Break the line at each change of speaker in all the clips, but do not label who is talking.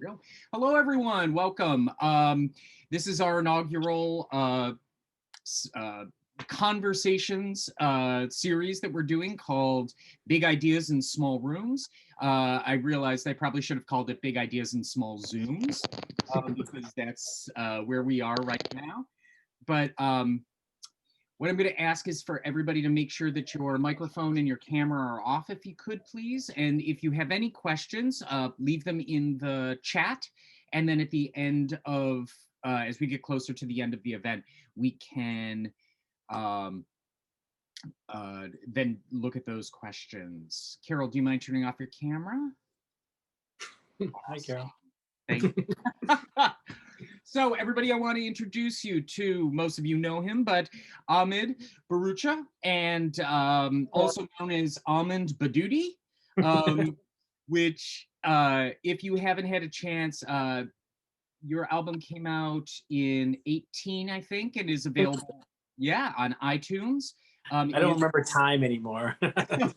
Real. Hello, everyone. Welcome. This is our inaugural conversations series that we're doing called Big Ideas in Small Rooms. I realized I probably should have called it Big Ideas in Small Zooms because that's where we are right now. But what I'm going to ask is for everybody to make sure that your microphone and your camera are off, if you could, please. And if you have any questions, leave them in the chat. And then at the end of, as we get closer to the end of the event, we can then look at those questions. Carol, do you mind turning off your camera?
Hi, Carol.
Thank you. So everybody, I want to introduce you to, most of you know him, but Ahmed Bharoocha, and also known as Ahmed Bharoocha, which if you haven't had a chance, your album came out in 2018, I think, and is available, on iTunes.
I don't remember time anymore.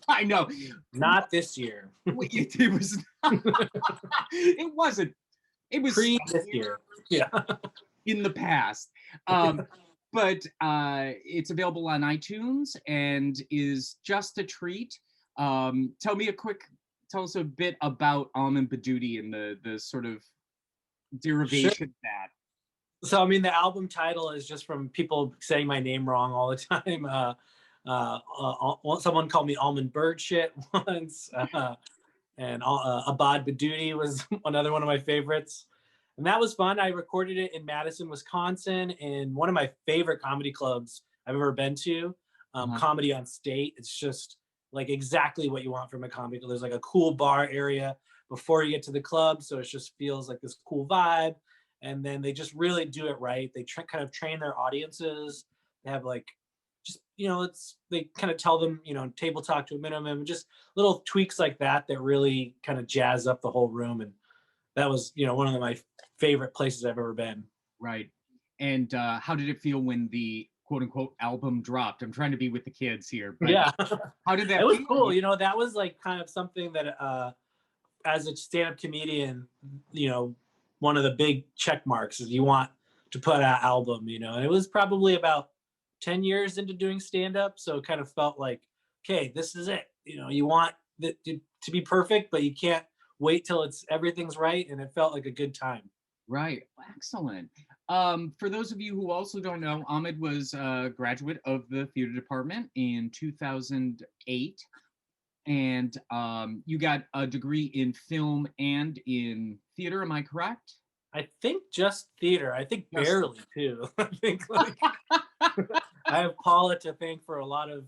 I know.
Not this year.
It was. It wasn't. It was
this year. Yeah.
In the past. But it's available on iTunes and is just a treat. Tell us a bit about Ahmed Bharoocha and the sort of derivation of that.
So, I mean, the album title is just from people saying my name wrong all the time. Someone called me Almond Bird shit once. And Ahmed Bharoocha was another one of my favorites. And that was fun. I recorded it in Madison, Wisconsin, in one of my favorite comedy clubs I've ever been to, Comedy on State. It's just like exactly what you want from a comedy club. There's like a cool bar area before you get to the club. So it just feels like this cool vibe. And then they just really do it right. They kind of train their audiences. They have like, just, they kind of tell them, table talk to a minimum, just little tweaks like that really kind of jazz up the whole room. And that was, one of my favorite places I've ever been.
Right. And how did it feel when the quote unquote album dropped? I'm trying to be with the kids here. But
yeah.
How did that
feel? It was cool.
You
that was like kind of something that as a stand-up comedian, one of the big check marks is you want to put out an album, and it was probably about 10 years into doing stand-up. So it kind of felt like, okay, this is it. You want it to be perfect, but you can't wait till everything's right. And it felt like a good time.
Right. Excellent. For those of you who also don't know, Ahmed was a graduate of the theater department in 2008. And you got a degree in film and in theater. Am I correct?
I think just theater. I think barely too. I think like I have Paula to thank for a lot of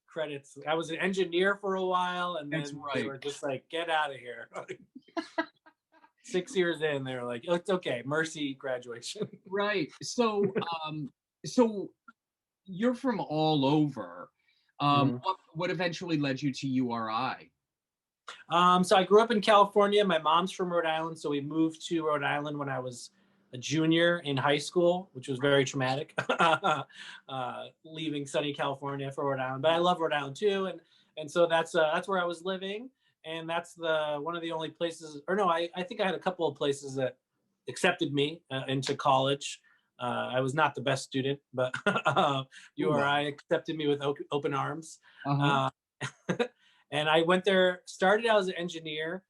credits. I was an engineer for a while, and then they were just like, "Get out of here." 6 years in, they were like, "It's okay, mercy graduation."
Right. So, so you're from all over. What eventually led you to URI?
So I grew up in California. My mom's from Rhode Island, so we moved to Rhode Island when I was a junior in high school, which was very traumatic, leaving sunny California for Rhode Island. But I love Rhode Island too, and so that's where I was living, and that's one of the only places. Or no, I think I had a couple of places that accepted me into college. I was not the best student, but URI accepted me with open arms. And I went there, started out as an engineer,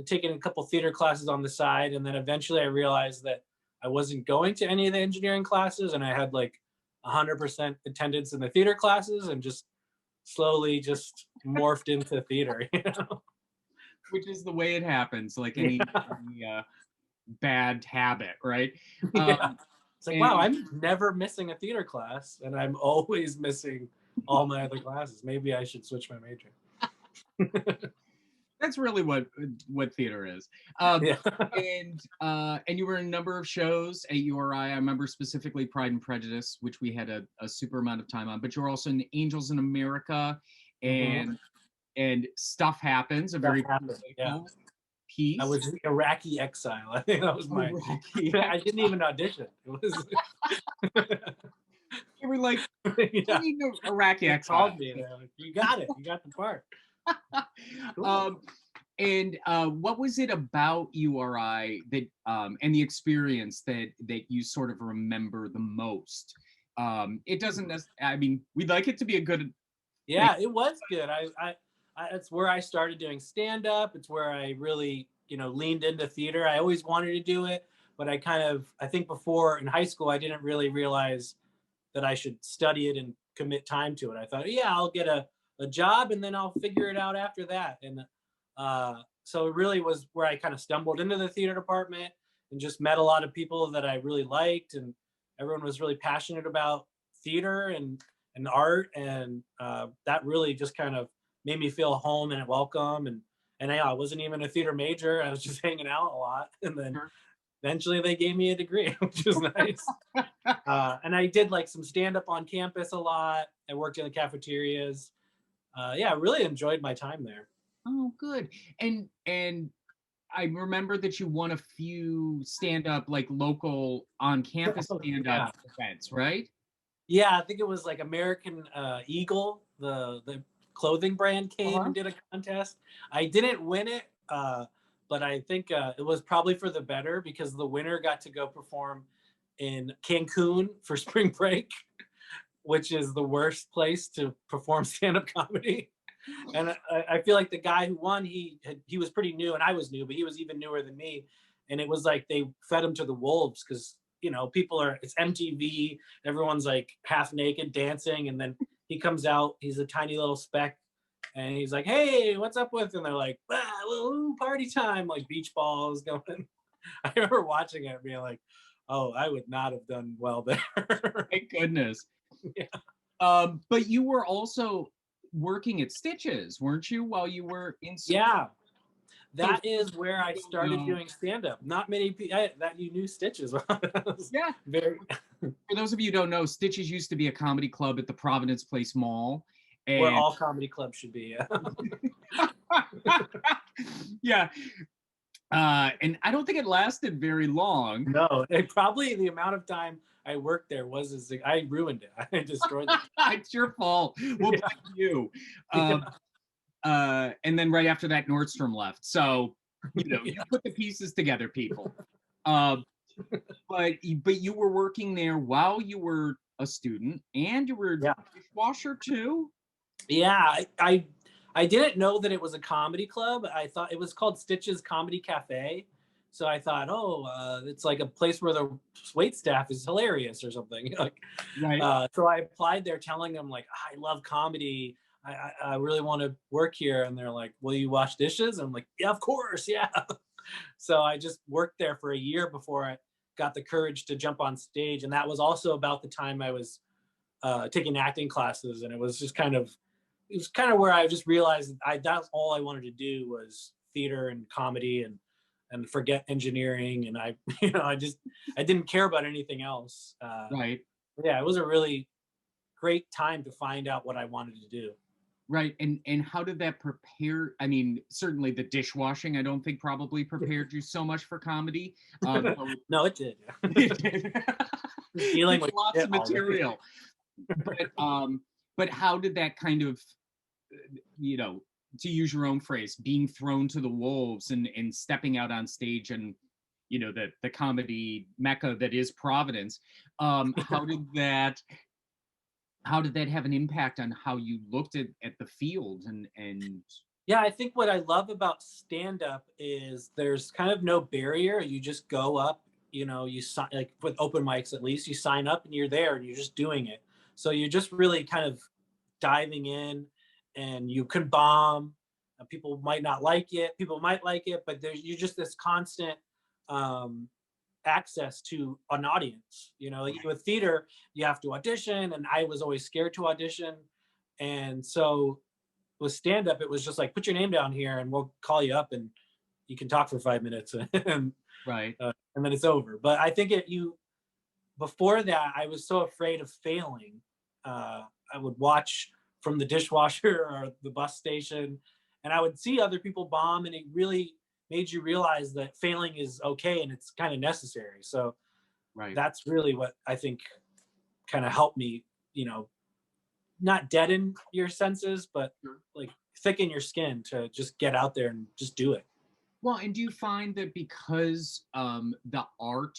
taking a couple theater classes on the side. And then eventually I realized that I wasn't going to any of the engineering classes. And I had like 100% attendance in the theater classes and just slowly just morphed into theater,
Which is the way it happens, like any bad habit, right?
It's like, wow, I'm never missing a theater class and I'm always missing all my other classes. Maybe I should switch my major.
That's really what theater is. And you were in a number of shows at URI. I remember specifically Pride and Prejudice, which we had a super amount of time on. But you were also in Angels in America, and Stuff Happens, a very political piece.
I was Iraqi exile. I think that was my. I didn't even audition. It was.
You were like, Iraqi exile.
Called me. Like, you got it. You got the part.
Cool. And what was it about URI that and the experience that you sort of remember the most? It doesn't. I mean, we'd like it to be a good.
Yeah, it was good. It's where I started doing stand up. It's where I really, leaned into theater. I always wanted to do it, but I think before in high school, I didn't really realize that I should study it and commit time to it. I thought, yeah, I'll get a job and then I'll figure it out after that. And so it really was where I kind of stumbled into the theater department and just met a lot of people that I really liked. And everyone was really passionate about theater and art. And that really just kind of made me feel home and welcome. And I wasn't even a theater major. I was just hanging out a lot. And then eventually they gave me a degree, which was nice. And I did like some stand up on campus a lot. I worked in the cafeterias. Yeah, I really enjoyed my time there.
Oh, good. And I remember that you won a few stand up, like local on campus stand up events, right?
Yeah, I think it was like American Eagle, the clothing brand came and did a contest. I didn't win it, but I think it was probably for the better because the winner got to go perform in Cancun for spring break, which is the worst place to perform stand-up comedy. And I feel like the guy who won, he was pretty new, and I was new, but he was even newer than me. And it was like they fed him to the wolves because it's MTV, everyone's like half naked dancing, and then he comes out, he's a tiny little speck, and he's like, "Hey, what's up with?" And they're like, "Woo, party time!" Like beach balls going. I remember watching it and being like, "Oh, I would not have done well there."
Thank goodness.
Yeah.
But you were also working at Stitches, weren't you, while you were in school?
Yeah, that is where I started doing stand-up. Not many people that you knew Stitches.
Yeah.
Very.
For those of you who don't know, Stitches used to be a comedy club at the Providence Place Mall.
Where all comedy clubs should be.
Yeah. And I don't think it lasted very long.
No, probably the amount of time I worked there I ruined it. I destroyed it.
It's your fault. We'll blame you. And then right after that, Nordstrom left. So, you put the pieces together, people. But you were working there while you were a student, and you were a dishwasher too?
Yeah, I didn't know that it was a comedy club. I thought it was called Stitches Comedy Cafe. So I thought, it's like a place where the wait staff is hilarious or something.
Right.
So I applied there telling them like, I love comedy. I really want to work here. And they're like, will you wash dishes? And I'm like, yeah, of course. Yeah. So I just worked there for a year before I got the courage to jump on stage. And that was also about the time I was taking acting classes. And it was kind of where I just realized that's all I wanted to do was theater and comedy and forget engineering. And I didn't care about anything else.
Right.
Yeah, it was a really great time to find out what I wanted to do.
Right. And how did that prepare? I mean, certainly the dishwashing, I don't think probably prepared you so much for comedy.
No, it did.
It did.
Dealing with
lots of material. But how did that kind of, to use your own phrase, being thrown to the wolves and stepping out on stage and, the comedy mecca that is Providence, how did that have an impact on how you looked at the field and
Yeah, I think what I love about stand-up is there's kind of no barrier. You just go up, you sign, like with open mics at least, you sign up and you're there and you're just doing it. So you're just really kind of diving in, and you could bomb. People might not like it, people might like it, but you're just this constant access to an audience. With theater, you have to audition, and I was always scared to audition. And so with stand-up, it was just like, put your name down here and we'll call you up and you can talk for 5 minutes and
right.
And then it's over. But I think before that, I was so afraid of failing. I would watch from the dishwasher or the bus station, and I would see other people bomb, and it really made you realize that failing is okay and it's kind of necessary. So that's really what I think kind of helped me, not deaden your senses, but like thicken your skin to just get out there and just do it.
Well, and do you find that because the art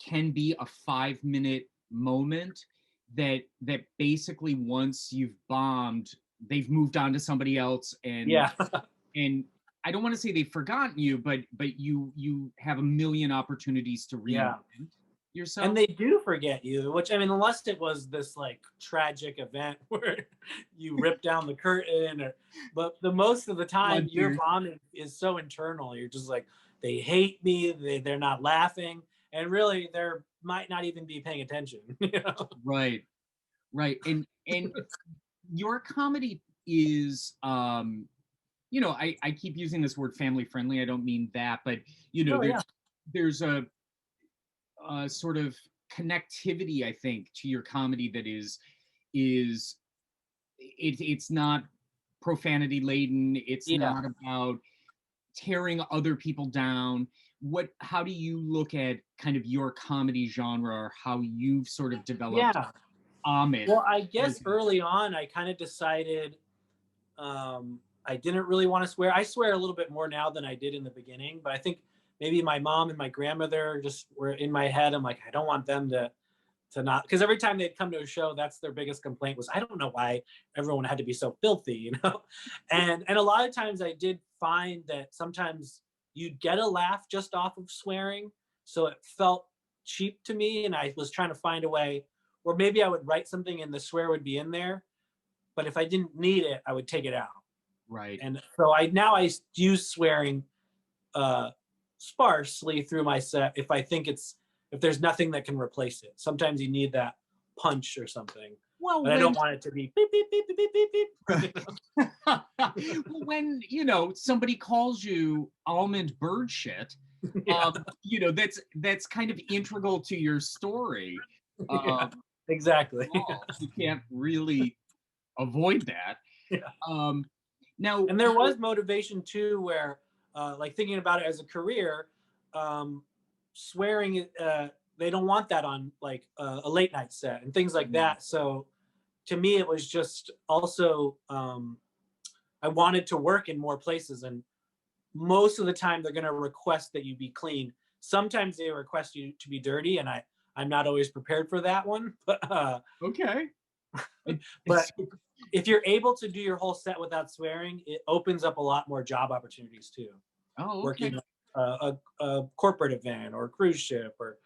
can be a 5-minute moment, that basically once you've bombed, they've moved on to somebody else, and
Yeah.
and I don't want to say they've forgotten you, but you have a million opportunities to reinvent yourself.
And they do forget you, which, I mean, unless it was this like tragic event where you rip down the curtain, but the most of the time your bombing is so internal. You're just like, they hate me, they're not laughing, and really they might not even be paying attention. You know?
Right. And your comedy is I keep using this word family friendly. I don't mean that, but there's a sort of connectivity, I think, to your comedy that it's not profanity laden. It's not about tearing other people down. How do you look at kind of your comedy genre, or how you've sort of developed Ahmed?
Well, I guess early on I kind of decided I didn't really want to swear. I swear a little bit more now than I did in the beginning, but I think maybe my mom and my grandmother just were in my head. I'm like, I don't want them to not, because every time they'd come to a show, that's their biggest complaint was, I don't know why everyone had to be so filthy, you know? And a lot of times I did find that sometimes you'd get a laugh just off of swearing. So it felt cheap to me. And I was trying to find a way, or maybe I would write something and the swear would be in there. But if I didn't need it, I would take it out.
Right.
And so I use swearing sparsely through my set if I think if there's nothing that can replace it. Sometimes you need that punch or something. Well, but I don't want it to be beep, beep, beep, beep, beep, beep.
Well, when, somebody calls you almond bird shit, that's kind of integral to your story.
Exactly.
You can't really avoid that. Now,
and there was motivation too, where like thinking about it as a career, swearing, they don't want that on like a late night set and things like that. So to me, it was just also, I wanted to work in more places, and most of the time they're going to request that you be clean. Sometimes they request you to be dirty, and I'm not always prepared for that one. But
okay.
But if you're able to do your whole set without swearing, it opens up a lot more job opportunities too.
Oh, okay.
Working a corporate event or a cruise ship, or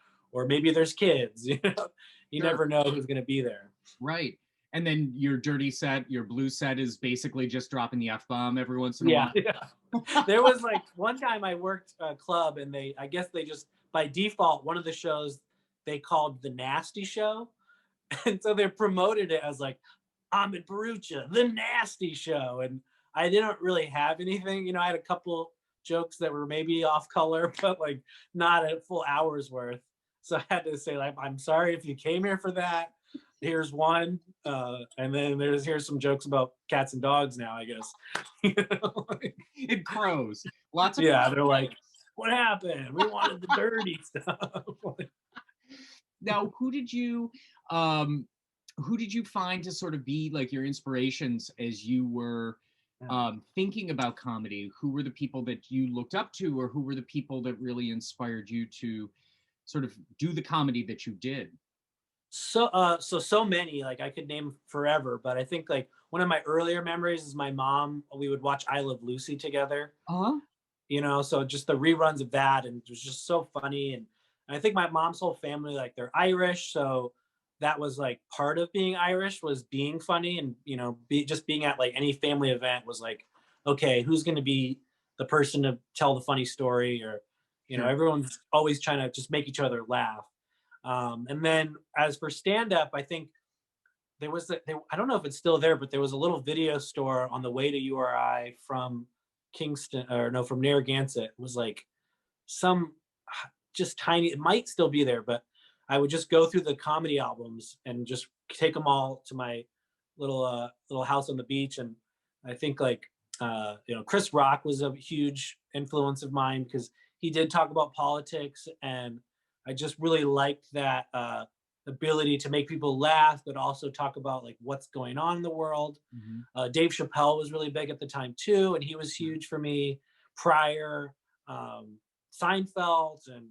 maybe there's kids. You never know who's going to be there.
Right. And then your dirty set, your blue set is basically just dropping the F-bomb every once in a while.
Yeah. There was like one time I worked a club, and I guess they just, by default, one of the shows they called the Nasty Show. And so they promoted it as like, Ahmed Bharoocha, the Nasty Show. And I didn't really have anything. I had a couple jokes that were maybe off color, but like not a full hour's worth. So I had to say, like, I'm sorry if you came here for that. Here's one. And then here's some jokes about cats and dogs now, I guess.
It crows. Lots of
they're like, what happened? We wanted the dirty stuff.
Now, who did you find to sort of be like your inspirations as you were thinking about comedy? Who were the people that you looked up to, or who were the people that really inspired you to sort of do the comedy that you did?
So many, like I could name forever, but I think like one of my earlier memories is my mom. We would watch I Love Lucy together. So just the reruns of that, and it was just so funny. And I think my mom's whole family, like, they're Irish, so that was like part of being Irish, was being funny, and just being at like any family event was like, okay, who's going to be the person to tell the funny story, or everyone's always trying to just make each other laugh. And then as for stand-up, I think there was I don't know if it's still there, but there was a little video store on the way to URI from from Narragansett. It was like some just tiny, it might still be there, but I would just go through the comedy albums and just take them all to my little house on the beach. And I think like Chris Rock was a huge influence of mine, because he did talk about politics, and I just really liked that ability to make people laugh, but also talk about like what's going on in the world.
Mhm.
Dave Chappelle was really big at the time too, and he was huge for me. Pryor, Seinfeld, and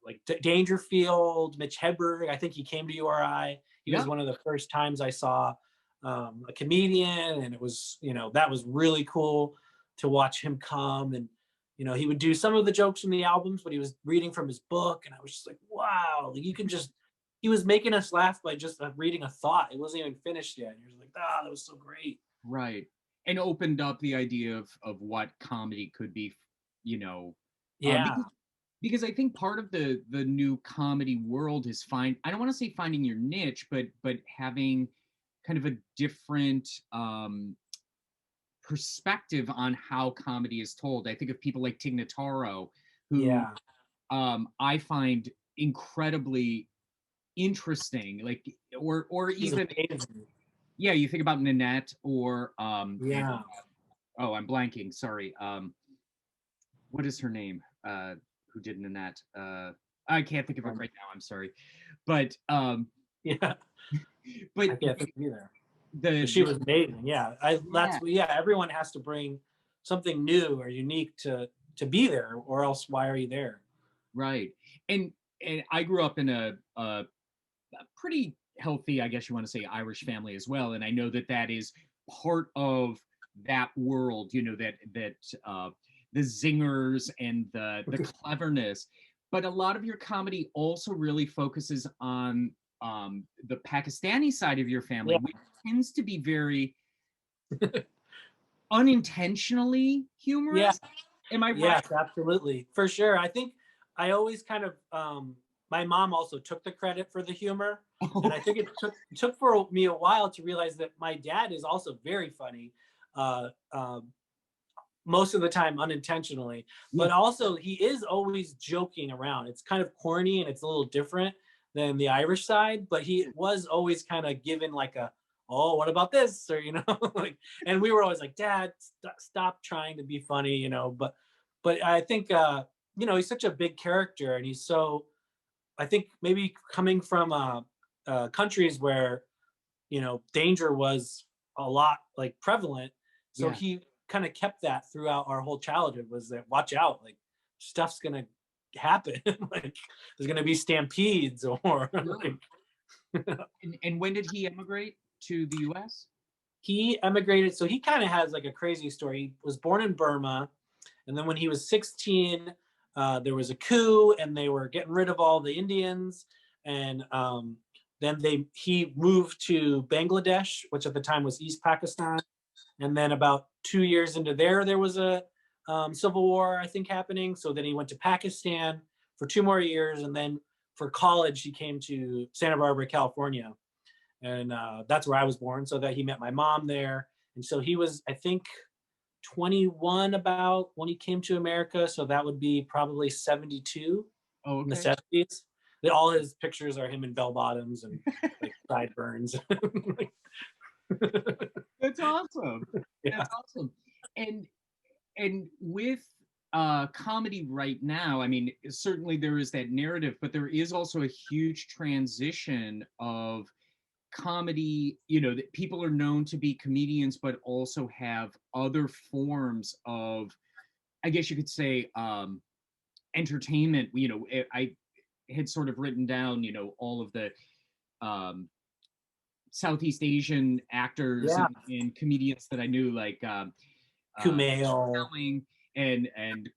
like Dangerfield, Mitch Hedberg. I think he came to URI. He was
Yeah.
one of the first times I saw a comedian, and it was, that was really cool to watch him come. And he would do some of the jokes from the albums, but he was reading from his book, and I was just like, wow, like you can just. He was making us laugh by just reading a thought. It wasn't even finished yet. And you're like, that was so great.
Right. And opened up the idea of what comedy could be, you know,
Yeah.
because I think part of the new comedy world is I don't want to say finding your niche, but having kind of a different perspective on how comedy is told. I think of people like Tig Notaro, who
Yeah.
I find incredibly interesting, like or
He's
even
amazing.
yeah, you think about Nanette or
Yeah.
oh, I'm blanking. Sorry. What is her name? Who did Nanette? I can't think of it right now. I'm sorry, but
Yeah.
but
I can't think of either.
the,
But she
the
was amazing. Yeah.
yeah,
Everyone has to bring something new or unique to be there, or else why are you there?
right. And and I grew up in a pretty healthy, I guess you want to say, Irish family as well, and I know that that is part of that world. You know that the zingers and the cleverness, but a lot of your comedy also really focuses on the Pakistani side of your family,
Yeah.
which tends to be very unintentionally
Yeah.
humorous. Am I right?
Yes, absolutely. For sure. I think I always kind of my mom also took the credit for the humor. And I think it took for me a while to realize that my dad is also very funny. Uh, Most of the time unintentionally,
Yeah,
but also he is always joking around. It's kind of corny and it's a little different than the Irish side, but he was always kind of given like a, oh, what about this? Or, like, and we were always like, Dad, stop trying to be funny, but I think, he's such a big character, and he's so, I think maybe coming from countries where, danger was a lot like prevalent. So
yeah.
he kind of kept that throughout our whole childhood, was that watch out, like stuff's gonna happen. Like there's gonna be stampedes or
Sure.
like
And when did he emigrate to the U.S.?
he emigrated. So he kind of has like a crazy story. He was born in Burma, and then when he was 16, there was a coup, and they were getting rid of all the Indians, and then he moved to Bangladesh, which at the time was East Pakistan. And then about 2 years into there was a civil war, I think, happening. So then he went to Pakistan for 2 more years, and then for college he came to Santa Barbara, California, and that's where I was born. So that he met my mom there, and so he was, I think, 21 about when he came to America. So that would be probably 72
Oh,
in the
okay.
70s. All his pictures are him in bell bottoms and like sideburns.
That's awesome.
Yeah.
That's awesome. And and with comedy right now, I mean, certainly there is that narrative, but there is also a huge transition of comedy, that people are known to be comedians, but also have other forms of, I guess you could say, entertainment. I had sort of written down, all of the um, Southeast Asian actors
Yeah.
and comedians that I knew, like
Kumail.
Telling and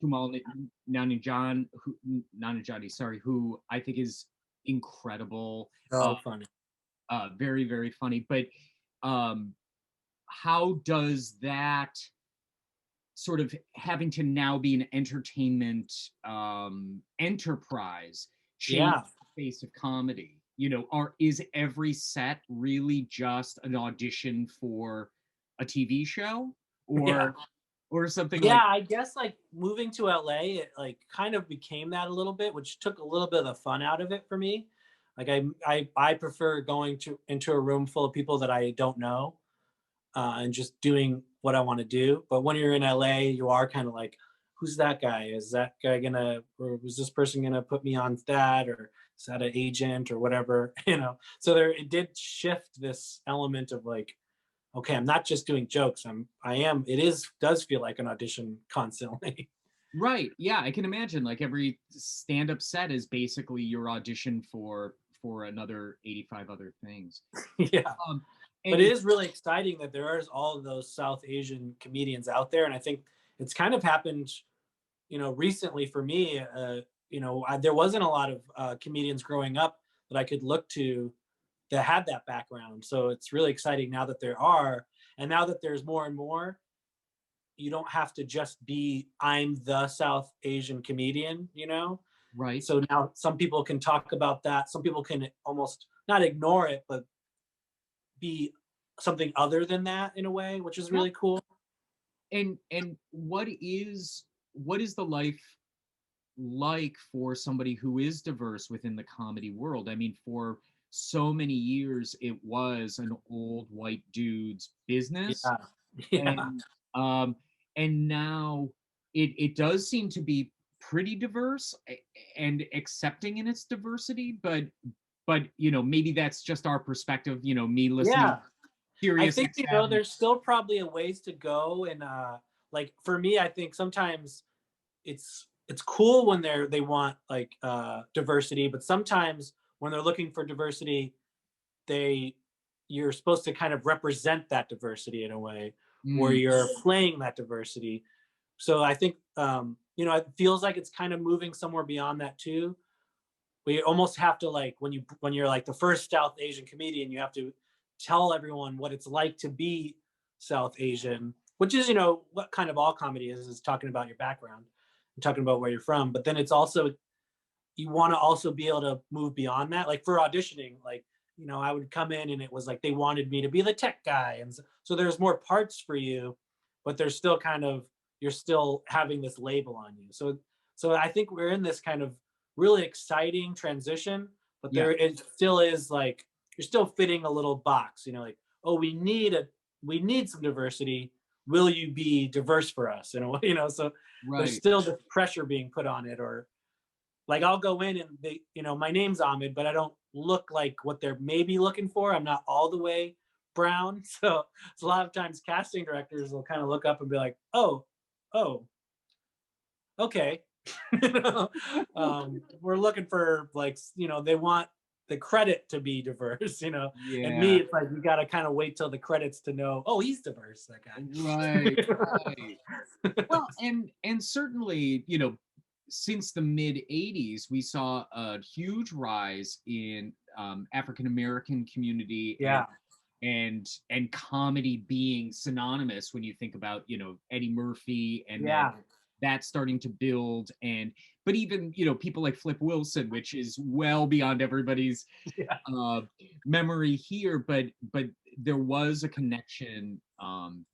Kumal Nanjiani, sorry, who I think is incredible,
So funny.
very very funny. But um, how does that sort of having to now be an entertainment enterprise change
Yeah.
the face of comedy? Is every set really just an audition for a TV show,
Yeah.
or something
Yeah.
like?
I guess like moving to LA, it like kind of became that a little bit, which took a little bit of the fun out of it for me. Like I prefer going to into a room full of people that I don't know, and just doing what I want to do. But when you're in LA, you are kind of like, who's that guy? Is that guy gonna, or was this person gonna put me on that? Or is that an agent or whatever, you know? So there, it did shift this element of like, okay, I'm not just doing jokes. Does feel like an audition constantly.
Right. Yeah, I can imagine like every stand-up set is basically your audition for another 85 other things.
Yeah.
Um,
But
and
it
it,
is really exciting that there is all of those South Asian comedians out there. And I think it's kind of happened, recently for me. There wasn't a lot of comedians growing up that I could look to that had that background. So it's really exciting now that there are. And now that there's more and more, you don't have to just be, I'm the South Asian comedian,
right.
So now some people can talk about that. Some people can almost not ignore it, but be something other than that in a way, which is
Yeah.
really cool.
And what is the life like for somebody who is diverse within the comedy world? I mean, for so many years, it was an old white dude's business,
Yeah. Yeah.
and um, and now it does seem to be pretty diverse and accepting in its diversity, but maybe that's just our perspective. Me listening
Yeah. I
Curious
think,
XM.
there's still probably a ways to go. And like for me, I think sometimes it's cool when they want like diversity, but sometimes when they're looking for diversity, they you're supposed to kind of represent that diversity in a way where
Mm,
you're playing that diversity. So I think it feels like it's kind of moving somewhere beyond that too. We almost have to, like, when you're like the first South Asian comedian, you have to tell everyone what it's like to be South Asian, which is what kind of all comedy is talking about your background and talking about where you're from. But then it's also, you want to also be able to move beyond that. Like for auditioning, like I would come in and it was like they wanted me to be the tech guy, and so there's more parts for you, but there's still kind of, you're still having this label on you. So I think we're in this kind of really exciting transition, but
yeah.
there it still is like you're still fitting a little box, like, oh, we need some diversity. Will you be diverse for us? So there's
Right.
still the pressure being put on it. Or like I'll go in and my name's Ahmed, but I don't look like what they're maybe looking for. I'm not all the way brown. So it's a lot of times casting directors will kind of look up and be like, oh, okay. You know, we're looking for, like, they want the credit to be diverse, and me,
Yeah.
it's like, you got to kind of wait till the credits to know, oh, he's diverse, that
Right.
guy.
Right. Well, and certainly, since the mid 80s, we saw a huge rise in African American community
Yeah.
and comedy being synonymous when you think about, Eddie Murphy, and then
Yeah.
that starting to build. And but even, people like Flip Wilson, which is well beyond everybody's
Yeah.
uh, memory here, but there was a connection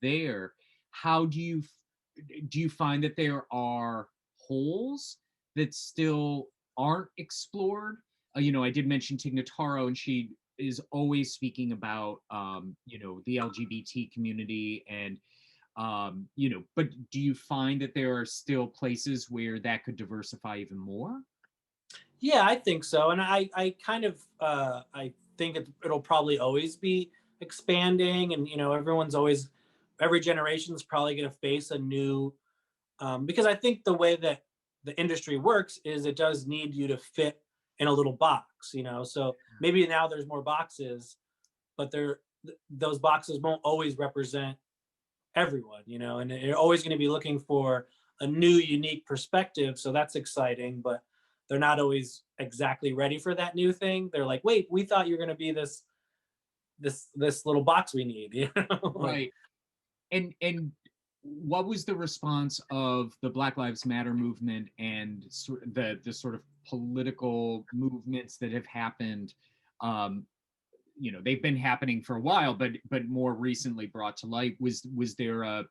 there. How do you find that there are holes that still aren't explored? I did mention Tig Notaro, and she is always speaking about the LGBT community, and but do you find that there are still places where that could diversify even more?
Yeah, I think so. And I kind of, I think it'll probably always be expanding. And, every generation is probably going to face a new, because I think the way that the industry works is it does need you to fit in a little box, so maybe now there's more boxes, but those boxes won't always represent everyone, and you're always going to be looking for a new, unique perspective. So that's exciting, but they're not always exactly ready for that new thing. They're like, wait, we thought you're going to be this little box we need, like,
Right. And what was the response of the Black Lives Matter movement and the sort of political movements that have happened? Um, they've been happening for a while, but more recently brought to light. Was there a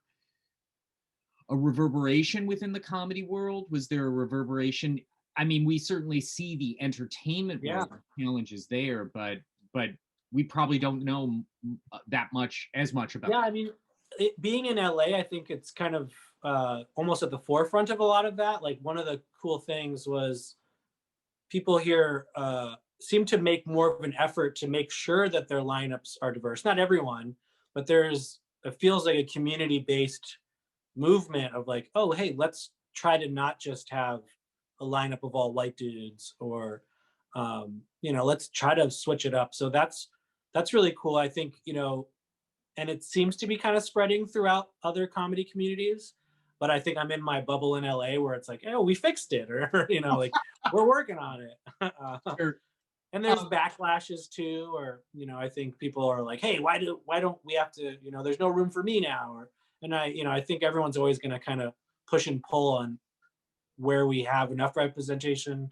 reverberation within the comedy world? Was there a reverberation? I mean, we certainly see the entertainment
yeah.
world challenges there, but we probably don't know as much about.
Yeah, I mean, being in LA, I think it's kind of almost at the forefront of a lot of that. Like one of the cool things was people here seem to make more of an effort to make sure that their lineups are diverse. Not everyone, but it feels like a community-based movement of like, oh, hey, let's try to not just have a lineup of all white dudes, or let's try to switch it up. So that's really cool. I think, and it seems to be kind of spreading throughout other comedy communities. But I think I'm in my bubble in LA where it's like, oh, we fixed it, or like we're working on it.
Sure.
And there's backlashes too, or I think people are like, hey, why don't we have to, there's no room for me now, and I think everyone's always going to kind of push and pull on where we have enough representation,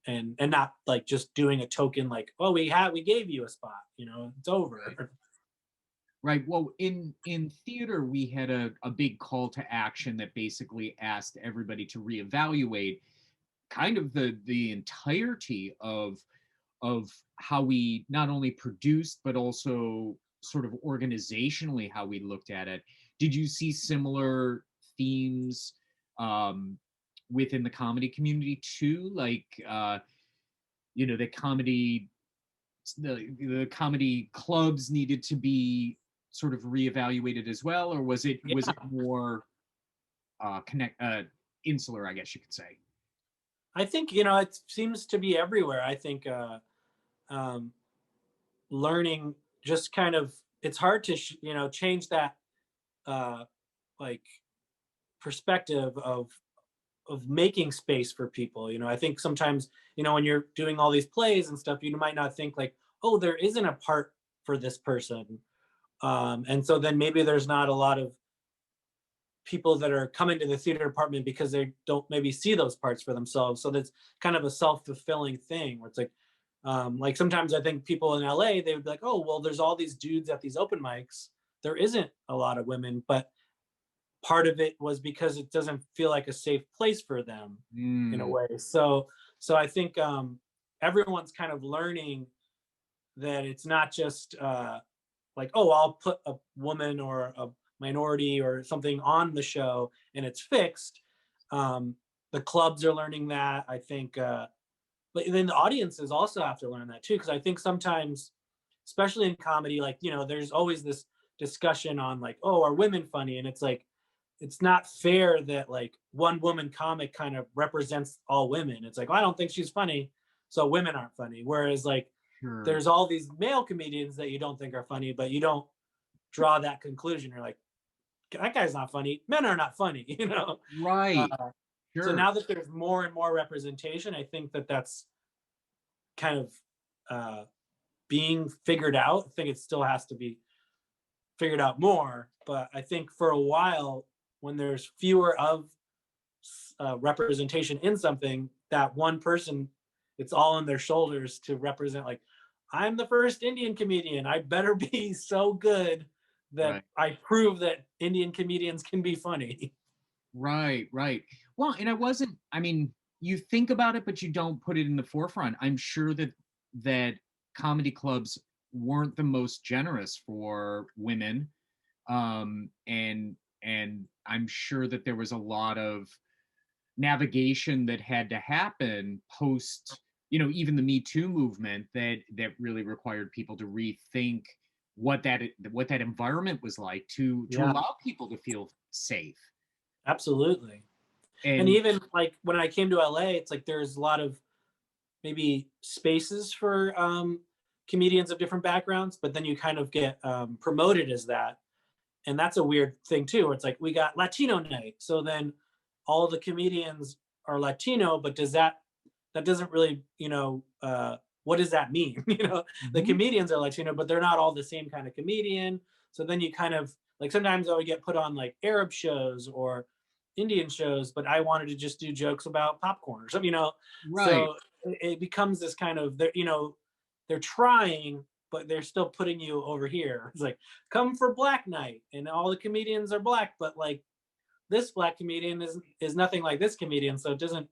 and not like just doing a token like, oh, we gave you a spot, it's over.
Right. Well, in theater, we had a big call to action that basically asked everybody to reevaluate kind of the entirety of how we not only produced, but also sort of organizationally how we looked at it. Did you see similar themes within the comedy community too? Like, the comedy clubs needed to be sort of reevaluated as well, or was it more insular, I guess you could say?
I think it seems to be everywhere. I think learning just kind of, it's hard to change that like perspective of making space for people. I think sometimes when you're doing all these plays and stuff, you might not think like, oh, there isn't a part for this person, and so then maybe there's not a lot of people that are coming to the theater department because they don't maybe see those parts for themselves. So that's kind of a self-fulfilling thing where it's like sometimes I think people in LA, they would be like, oh, well, there's all these dudes at these open mics. There isn't a lot of women, but part of it was because it doesn't feel like a safe place for them in a way. So I think everyone's kind of learning that it's not just like, oh, I'll put a woman or a minority or something on the show and it's fixed. The clubs are learning that, I think, but then the audiences also have to learn that too, because I think sometimes, especially in comedy, like there's always this discussion on like, oh, are women funny? And it's like, it's not fair that like one woman comic kind of represents all women. It's like, well, I don't think she's funny, so women aren't funny. Whereas like there's all these male comedians that you don't think are funny, but you don't draw that conclusion. You're like, that guy's not funny. Men are not funny,
Right.
So now that there's more and more representation, I think that that's kind of being figured out. I think it still has to be figured out more. But I think for a while, when there's fewer of representation in something, that one person, it's all on their shoulders to represent, like, I'm the first Indian comedian. I better be so good that I prove that Indian comedians can be funny.
Right. Well, and I mean, you think about it, but you don't put it in the forefront. I'm sure that comedy clubs weren't the most generous for women. And I'm sure that there was a lot of navigation that had to happen post, even the Me Too movement that really required people to rethink what that environment was like to allow people to feel safe.
Absolutely. And even like when I came to LA, it's like there's a lot of maybe spaces for comedians of different backgrounds, but then you kind of get promoted as that. And that's a weird thing too, where it's like, we got Latino night. So then all the comedians are Latino, but that doesn't really, what does that mean? The comedians are Latino, but they're not all the same kind of comedian. So then you kind of like, sometimes I would get put on like Arab shows or Indian shows, but I wanted to just do jokes about popcorn or something,
Right.
So it becomes this kind of, they're trying, but they're still putting you over here. It's like, come for Black Night, and all the comedians are Black, but like this Black comedian is nothing like this comedian, so it doesn't,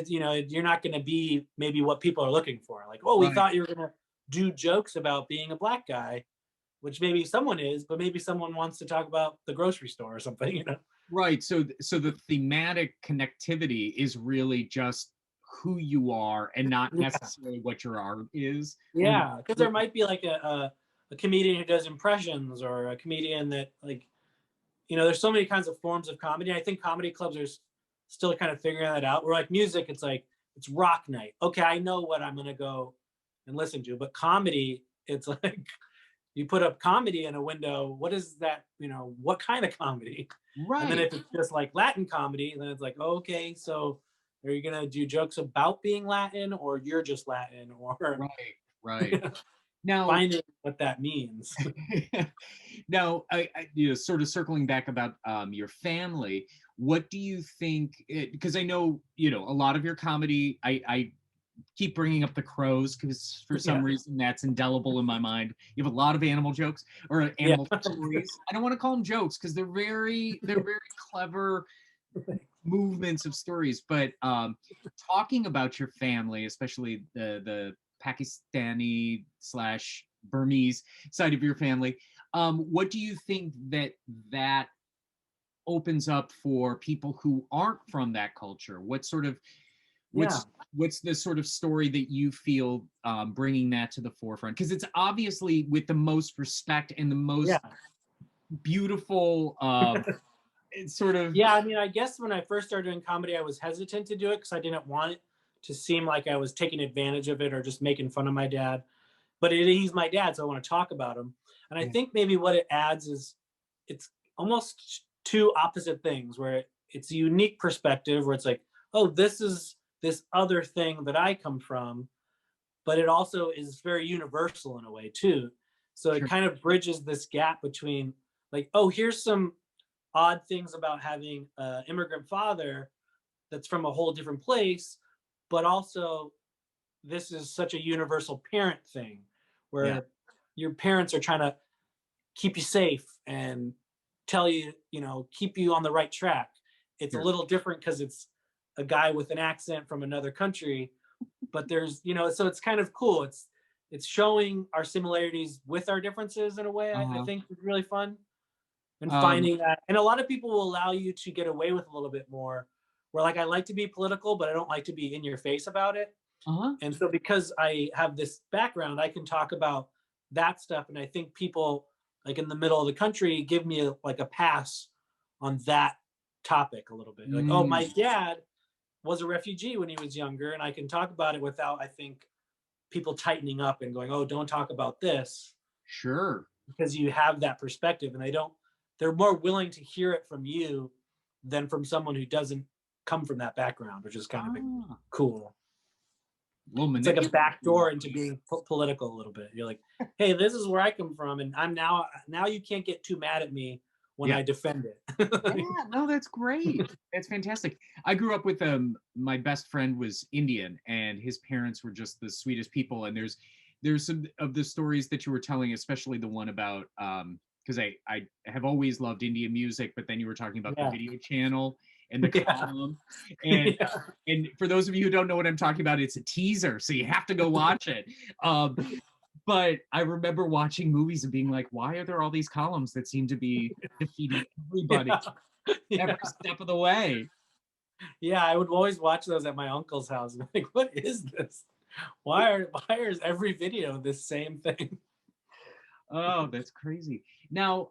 you're not going to be maybe what people are looking for. Like, oh, we thought you were going to do jokes about being a Black guy, which maybe someone is, but maybe someone wants to talk about the grocery store or something,
Right. So the thematic connectivity is really just who you are and not necessarily what your art is.
Yeah, because there might be like a comedian who does impressions, or a comedian that, like, there's so many kinds of forms of comedy. I think comedy clubs are still kind of figuring that out. Where like music, it's like, it's rock night. Okay, I know what I'm gonna go and listen to. But comedy, it's like, you put up comedy in a window. What is that? What kind of comedy?
Right.
And then if it's just like Latin comedy, then it's like, okay, so are you gonna do jokes about being Latin, or you're just Latin, or
right. Now,
finding what that means.
now, sort of circling back about your family. What do you think? Because I know, a lot of your comedy. I keep bringing up the crows because for some reason that's indelible in my mind. You have a lot of animal jokes or animal stories. I don't want to call them jokes because they're very clever movements of stories. But talking about your family, especially the Pakistani / Burmese side of your family, what do you think that opens up for people who aren't from that culture? What's the sort of story that you feel bringing that to the forefront? Because it's obviously with the most respect and the most beautiful sort of.
Yeah, I mean, I guess when I first started doing comedy, I was hesitant to do it because I didn't want it to seem like I was taking advantage of it or just making fun of my dad. But he's my dad, so I want to talk about him. And I think maybe what it adds is it's almost two opposite things, where it's a unique perspective where it's like, oh, this is this other thing that I come from, but it also is very universal in a way too. So it kind of bridges this gap between like, oh, here's some odd things about having an immigrant father that's from a whole different place, but also this is such a universal parent thing where your parents are trying to keep you safe and tell you, keep you on the right track. It's a little different because it's a guy with an accent from another country, but there's, so it's kind of cool. It's showing our similarities with our differences in a way. I think is really fun. And finding that, and a lot of people will allow you to get away with a little bit more, where like, I like to be political, but I don't like to be in your face about it. And so because I have this background, I can talk about that stuff. And I think people like in the middle of the country give me a pass on that topic a little bit. Like, oh, my dad was a refugee when he was younger, and I can talk about it without, I think, people tightening up and going, oh, don't talk about this.
Sure.
Because you have that perspective, and they're more willing to hear it from you than from someone who doesn't come from that background, which is kind of cool. It's like a backdoor into being political a little bit. You're like, hey, this is where I come from, and I'm now you can't get too mad at me when I defend it.
Yeah, no, that's great. That's fantastic. I grew up with my best friend was Indian, and his parents were just the sweetest people. And there's some of the stories that you were telling, especially the one about because I have always loved Indian music, but then you were talking about the video channel and the column. And and for those of you who don't know what I'm talking about, it's a teaser, so you have to go watch it. But I remember watching movies and being like, why are there all these columns that seem to be defeating everybody every step of the way?
Yeah, I would always watch those at my uncle's house. I'm like, what is this? Why is every video the same thing?
Oh, that's crazy. Now,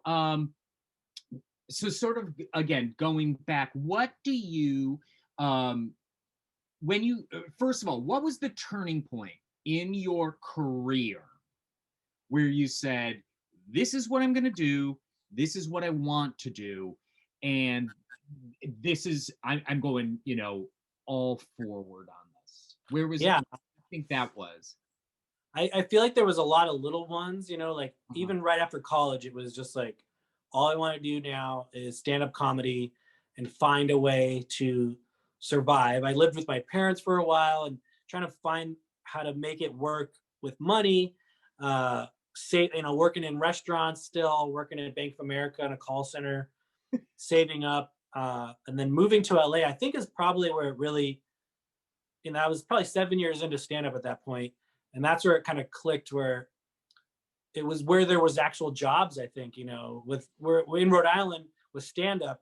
so sort of again going back, what do you when you first of all, what was the turning point in your career where you said, this is what I'm going to do, this is what I want to do, and this is I'm going all forward on this? Where was it? I think that was.
I feel like there was a lot of little ones, like even right after college, it was just like, all I want to do now is stand-up comedy and find a way to survive. I lived with my parents for a while and trying to find how to make it work with money, working in restaurants still, working at Bank of America in a call center, saving up, and then moving to LA, I think is probably where it really, I was probably 7 years into stand-up at that point. And that's where it kind of clicked, where it was where there was actual jobs, I think, we're in Rhode Island with stand-up,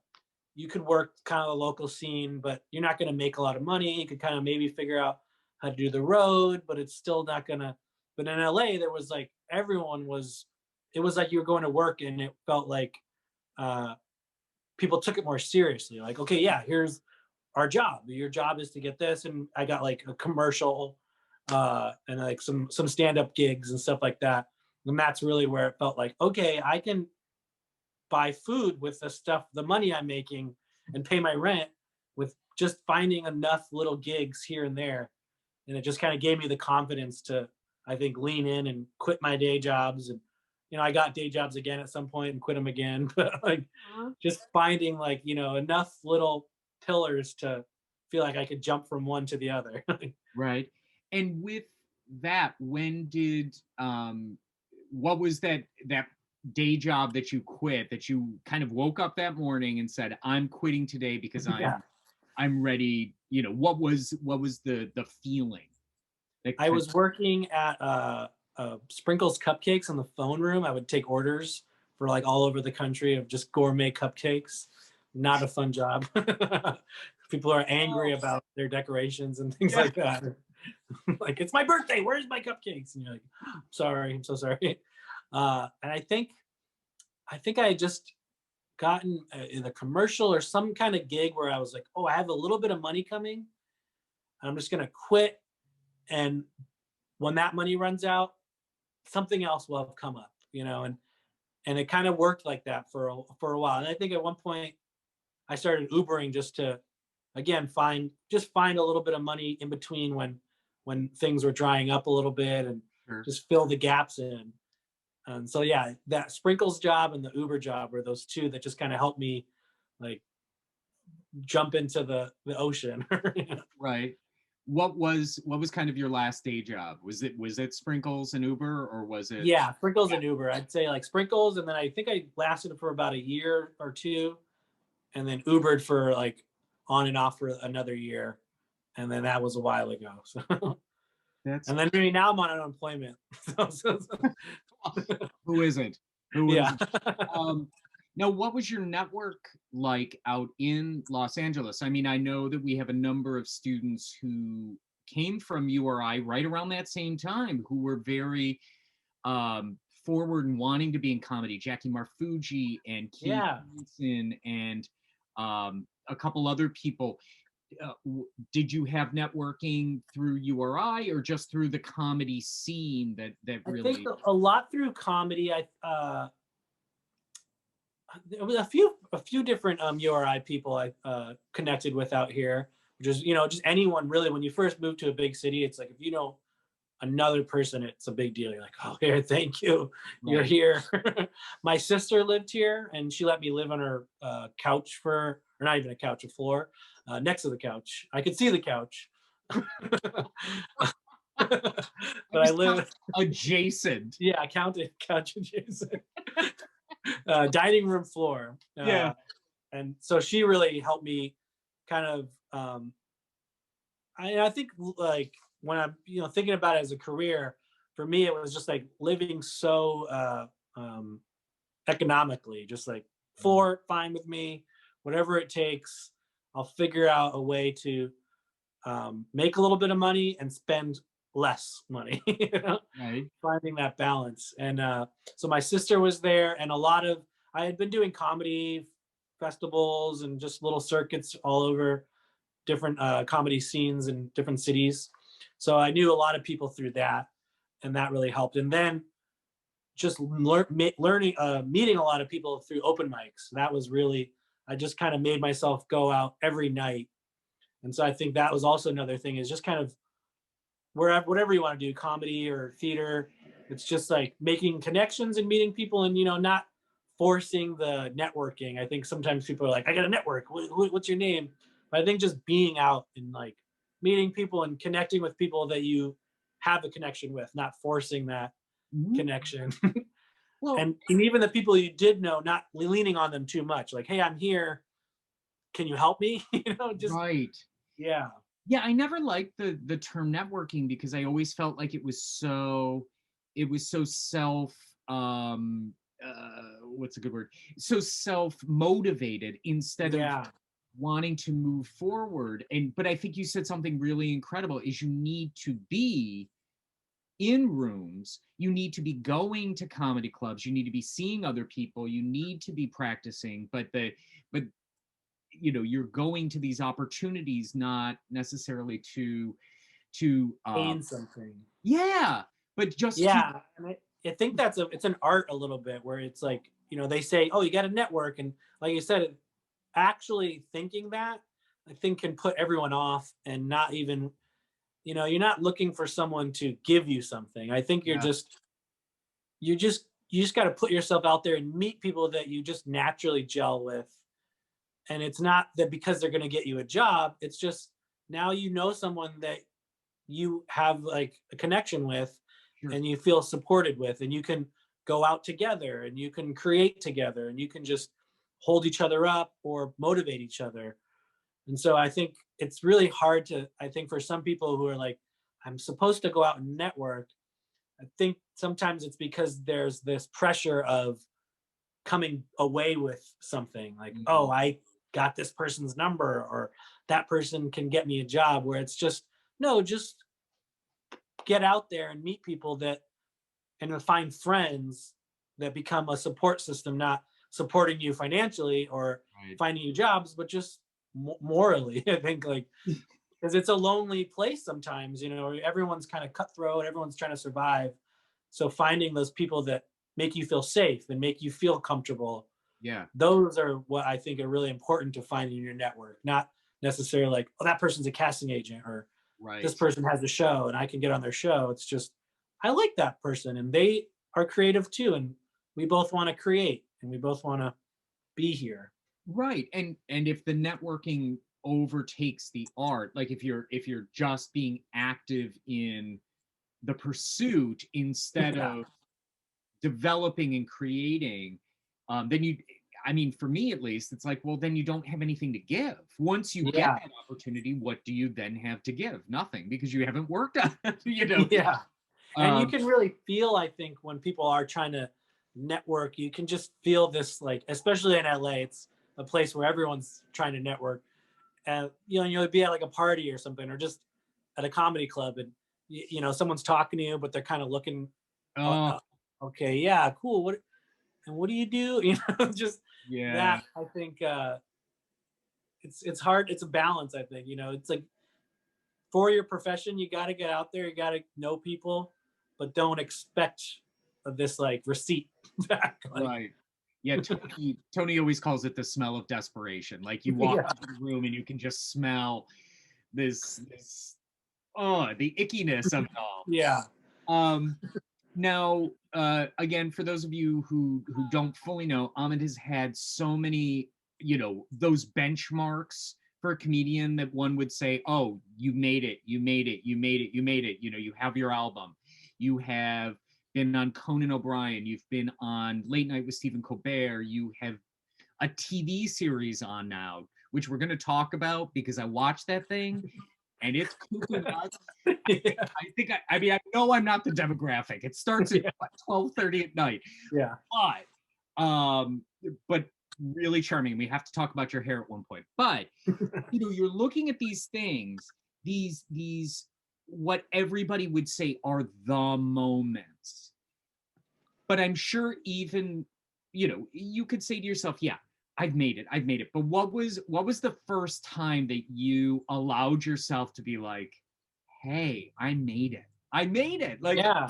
you could work kind of the local scene, but you're not going to make a lot of money. You could kind of maybe figure out how to do the road, but it's still not going to. But in LA, there was like everyone was. It was like you were going to work, and it felt like people took it more seriously. Like, okay, yeah, here's our job. Your job is to get this, and I got like a commercial and like some stand-up gigs and stuff like that. And that's really where it felt like, okay, I can buy food with the money I'm making, and pay my rent with just finding enough little gigs here and there. And it just kind of gave me the confidence to, I think, lean in and quit my day jobs. And, I got day jobs again at some point and quit them again, but like just finding like, enough little pillars to feel like I could jump from one to the other.
Right. And with that, when did what was that day job that you quit, that you kind of woke up that morning and said, I'm quitting today because I'm ready? What was the feeling?
I was working at Sprinkles Cupcakes in the phone room. I would take orders for like all over the country of just gourmet cupcakes. Not a fun job. People are angry about their decorations and things like that. Like, it's my birthday, where's my cupcakes? And you're like, sorry, I'm so sorry. And I think I had just gotten in a commercial or some kind of gig where I was like, oh, I have a little bit of money coming. I'm just gonna quit, and when that money runs out, something else will have come up, and it kind of worked like that for a while. And I think at one point I started Ubering just to, again, find a little bit of money in between when things were drying up a little bit, and just fill the gaps in. And so, yeah, that Sprinkles job and the Uber job were those two that just kind of helped me like jump into the ocean.
Right. What was kind of your last day job? Was it Sprinkles and Uber, or was it?
Yeah, Sprinkles and Uber. I'd say like Sprinkles, and then I think I lasted for about a year or two, and then Ubered for like on and off for another year, and then that was a while ago. So, and then maybe now I'm on unemployment.
Who isn't?
Yeah.
Now, what was your network like out in Los Angeles? I mean, I know that we have a number of students who came from URI right around that same time who were very forward and wanting to be in comedy. Jackie Marfuji and Keith Hansen and a couple other people. Did you have networking through URI or just through the comedy scene that really?
I think a lot through comedy. There was a few different URI people I connected with out here, which is, just anyone really. When you first move to a big city, it's like if you know another person, it's a big deal. You're like, oh, here, thank you, you're here. My sister lived here, and she let me live on her couch or not even a couch, a floor next to the couch. I could see the couch. But I live
adjacent.
Yeah, I counted couch adjacent. Dining room floor. And so she really helped me kind of I think like when I'm thinking about it as a career, for me it was just like living so economically, just like floor, fine with me, whatever it takes, I'll figure out a way to make a little bit of money and spend less money.
Right.
Finding that balance. And so my sister was there, and I had been doing comedy festivals and just little circuits all over different comedy scenes in different cities. So I knew a lot of people through that, and that really helped. And then just learning, meeting a lot of people through open mics. That was really, I just kind of made myself go out every night. And so I think that was also another thing, is just kind of whatever you want to do, comedy or theater, it's just like making connections and meeting people, and not forcing the networking. I think sometimes people are like, I got a network, what's your name? But I think just being out and like meeting people and connecting with people that you have a connection with, not forcing that connection. Well, and even the people you did know, not leaning on them too much, like, hey, I'm here, can you help me? Just
right.
Yeah,
I never liked the term networking, because I always felt like it was so self what's a good word? So self-motivated instead of
Yeah.
wanting to move forward. But I think you said something really incredible is you need to be in rooms, you need to be going to comedy clubs, you need to be seeing other people, you need to be practicing, but you're going to these opportunities not necessarily to
Gain something.
yeah, but just to
Yeah, and I think it's an art a little bit where it's like, they say, oh, you got to network, and like you said, actually thinking that, I think, can put everyone off and not even, you're not looking for someone to give you something. I think
yeah,
you just got to put yourself out there and meet people that you just naturally gel with. And it's not that because they're going to get you a job, it's just now someone that you have like a connection with
sure.
and you feel supported with, and you can go out together and you can create together and you can just hold each other up or motivate each other. And so I think it's really hard I think for some people who are like, I'm supposed to go out and network, I think sometimes it's because there's this pressure of coming away with something like, oh, I got this person's number, or that person can get me a job, where it's just, no, just get out there and meet people and find friends that become a support system, not supporting you financially or
Right.
finding you jobs, but just morally. I think, like, because it's a lonely place sometimes, everyone's kind of cutthroat, everyone's trying to survive. So finding those people that make you feel safe and make you feel comfortable,
Yeah,
those are what I think are really important to find in your network, not necessarily like, oh, that person's a casting agent, or this
right.
person has a show and I can get on their show. It's just, I like that person and they are creative too. And we both want to create and we both want to be here.
Right. And if the networking overtakes the art, like if you're just being active in the pursuit instead
Yeah.
of developing and creating, then I mean, for me at least, it's like, well, then you don't have anything to give. Once you get
Yeah.
that opportunity, what do you then have to give? Nothing, because you haven't worked on it.
Yeah. And you
Um,
can really feel, I think, when people are trying to network, you can just feel this, like, especially in LA, it's a place where everyone's trying to network. And, you'll be at like a party or something, or just at a comedy club, and, someone's talking to you, but they're kind of looking,
oh,
okay, yeah, cool. What do you do? Just
yeah.
that, I think, it's hard. It's a balance, I think, it's like, for your profession, you got to get out there, you got to know people, but don't expect this like receipt back. Like,
Right. Yeah, Tony always calls it the smell of desperation. Like you walk
yeah,
into the room and you can just smell this the ickiness of it all.
yeah,
Um Now, again, for those of you who don't fully know, Ahmed has had so many, those benchmarks for a comedian that one would say, "Oh, you made it, you made it, you made it, you made it." You have your album, you have been on Conan O'Brien, you've been on Late Night with Stephen Colbert, you have a TV series on now, which we're going to talk about because I watched that thing and it's cuckoo nuts.
yeah,
I mean, I know I'm not the demographic. It starts at
yeah,
12:30 at night,
yeah,
but but really charming. We have to talk about your hair at one point. But you're looking at these things, these what everybody would say are the moments. But I'm sure even, you could say to yourself, yeah, I've made it. I've made it. But what was the first time that you allowed yourself to be like, hey, I made it. I made it. Like,
yeah.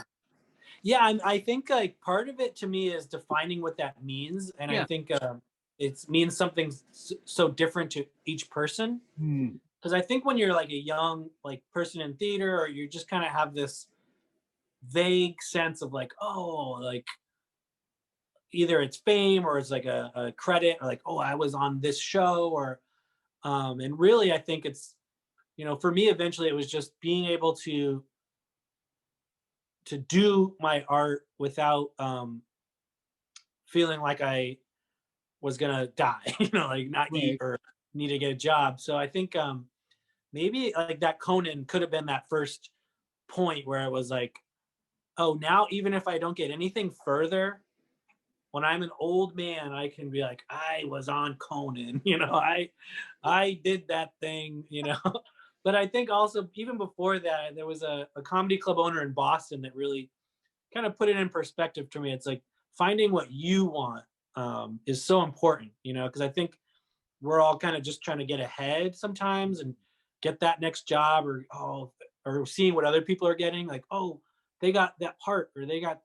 Yeah, I think like part of it to me is defining what that means, and I
yeah.
think it means something so different to each person.
Hmm.
Because I think when you're like a young like person in theater, or you just kind of have this vague sense of like, oh, like either it's fame or it's like a credit, or like, oh, I was on this show, or and really I think it's, for me eventually it was just being able to do my art without feeling like I was gonna die, like not eat
Right.
or need to get a job. So I think maybe like that Conan could have been that first point where it was like, oh, now even if I don't get anything further, when I'm an old man, I can be like, I was on Conan, I did that thing, But I think also even before that, there was a comedy club owner in Boston that really kind of put it in perspective to me. It's like finding what you want is so important, because I think we're all kind of just trying to get ahead sometimes and get that next job, or seeing what other people are getting, like, oh, they got that part, or they got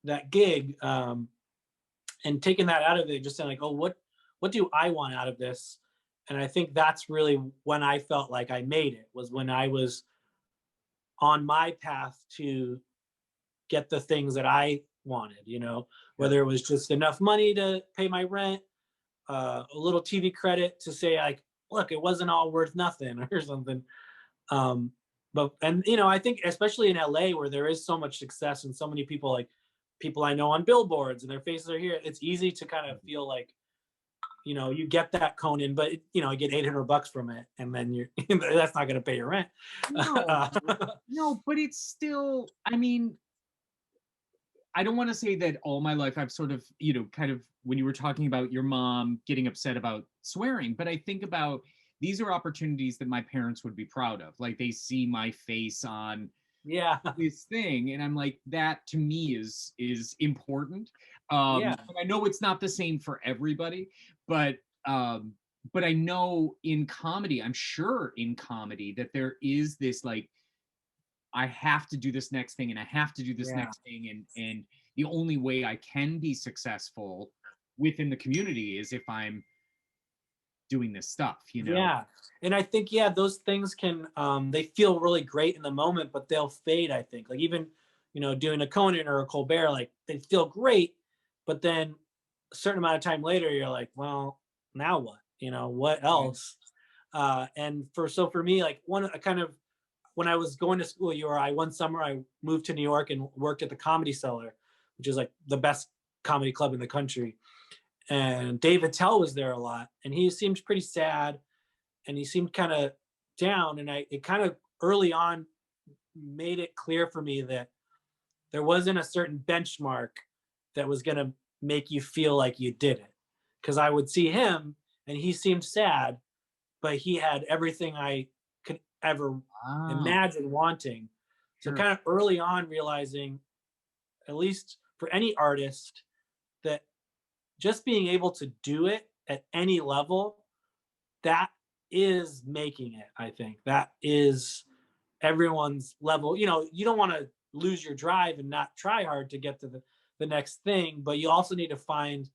that gig, and taking that out of it, just saying like, oh, what do I want out of this? And I think that's really when I felt like I made it, was when I was on my path to get the things that I wanted, whether it was just enough money to pay my rent, a little TV credit to say like, look, it wasn't all worth nothing or something. I think especially in LA, where there is so much success and so many people, like people I know on billboards and their faces are here, it's easy to kind of feel like, you get that Conan, but you get $800 from it, and then that's not going to pay your rent.
No, but it's still, I mean, I don't want to say that all my life I've sort of, kind of, when you were talking about your mom getting upset about swearing, but I think about, these are opportunities that my parents would be proud of. Like, they see my face on this thing, and I'm like, that to me is important. And I know it's not the same for everybody, but I know in comedy, I'm sure in comedy, that there is this like, I have to do this next thing, and I have to do this next thing, and the only way I can be successful within the community is if I'm doing this stuff,
Yeah, and I think those things can they feel really great in the moment, but they'll fade. I think, like, even doing a Conan or a Colbert, like, they feel great, but then a certain amount of time later, you're like, well, now what? What else? And for me, like, when I was going to school at URI, one summer I moved to New York and worked at the Comedy Cellar, which is like the best comedy club in the country. And Dave Attell was there a lot, and he seemed pretty sad, and he seemed kind of down. And it kind of early on made it clear for me that there wasn't a certain benchmark that was going to make you feel like you did it. Because I would see him, and he seemed sad, but he had everything I could ever imagine wanting. So kind of early on realizing, at least for any artist, that just being able to do it at any level, that is making it. I think that is everyone's level. You don't want to lose your drive and not try hard to get to the next thing, but you also need to find,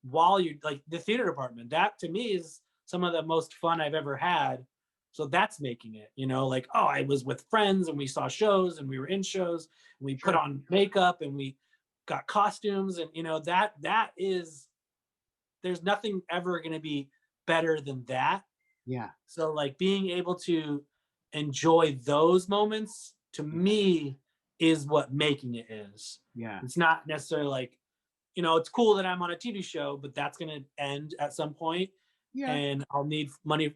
while you're like, the theater department, that to me is some of the most fun I've ever had. So that's making it, like, oh, I was with friends and we saw shows and we were in shows and we put on makeup and we got costumes, and that is, there's nothing ever going to be better than that. So like, being able to enjoy those moments, to me, is what making it is. It's not necessarily like, it's cool that I'm on a TV show, but that's going to end at some point, and I'll need money.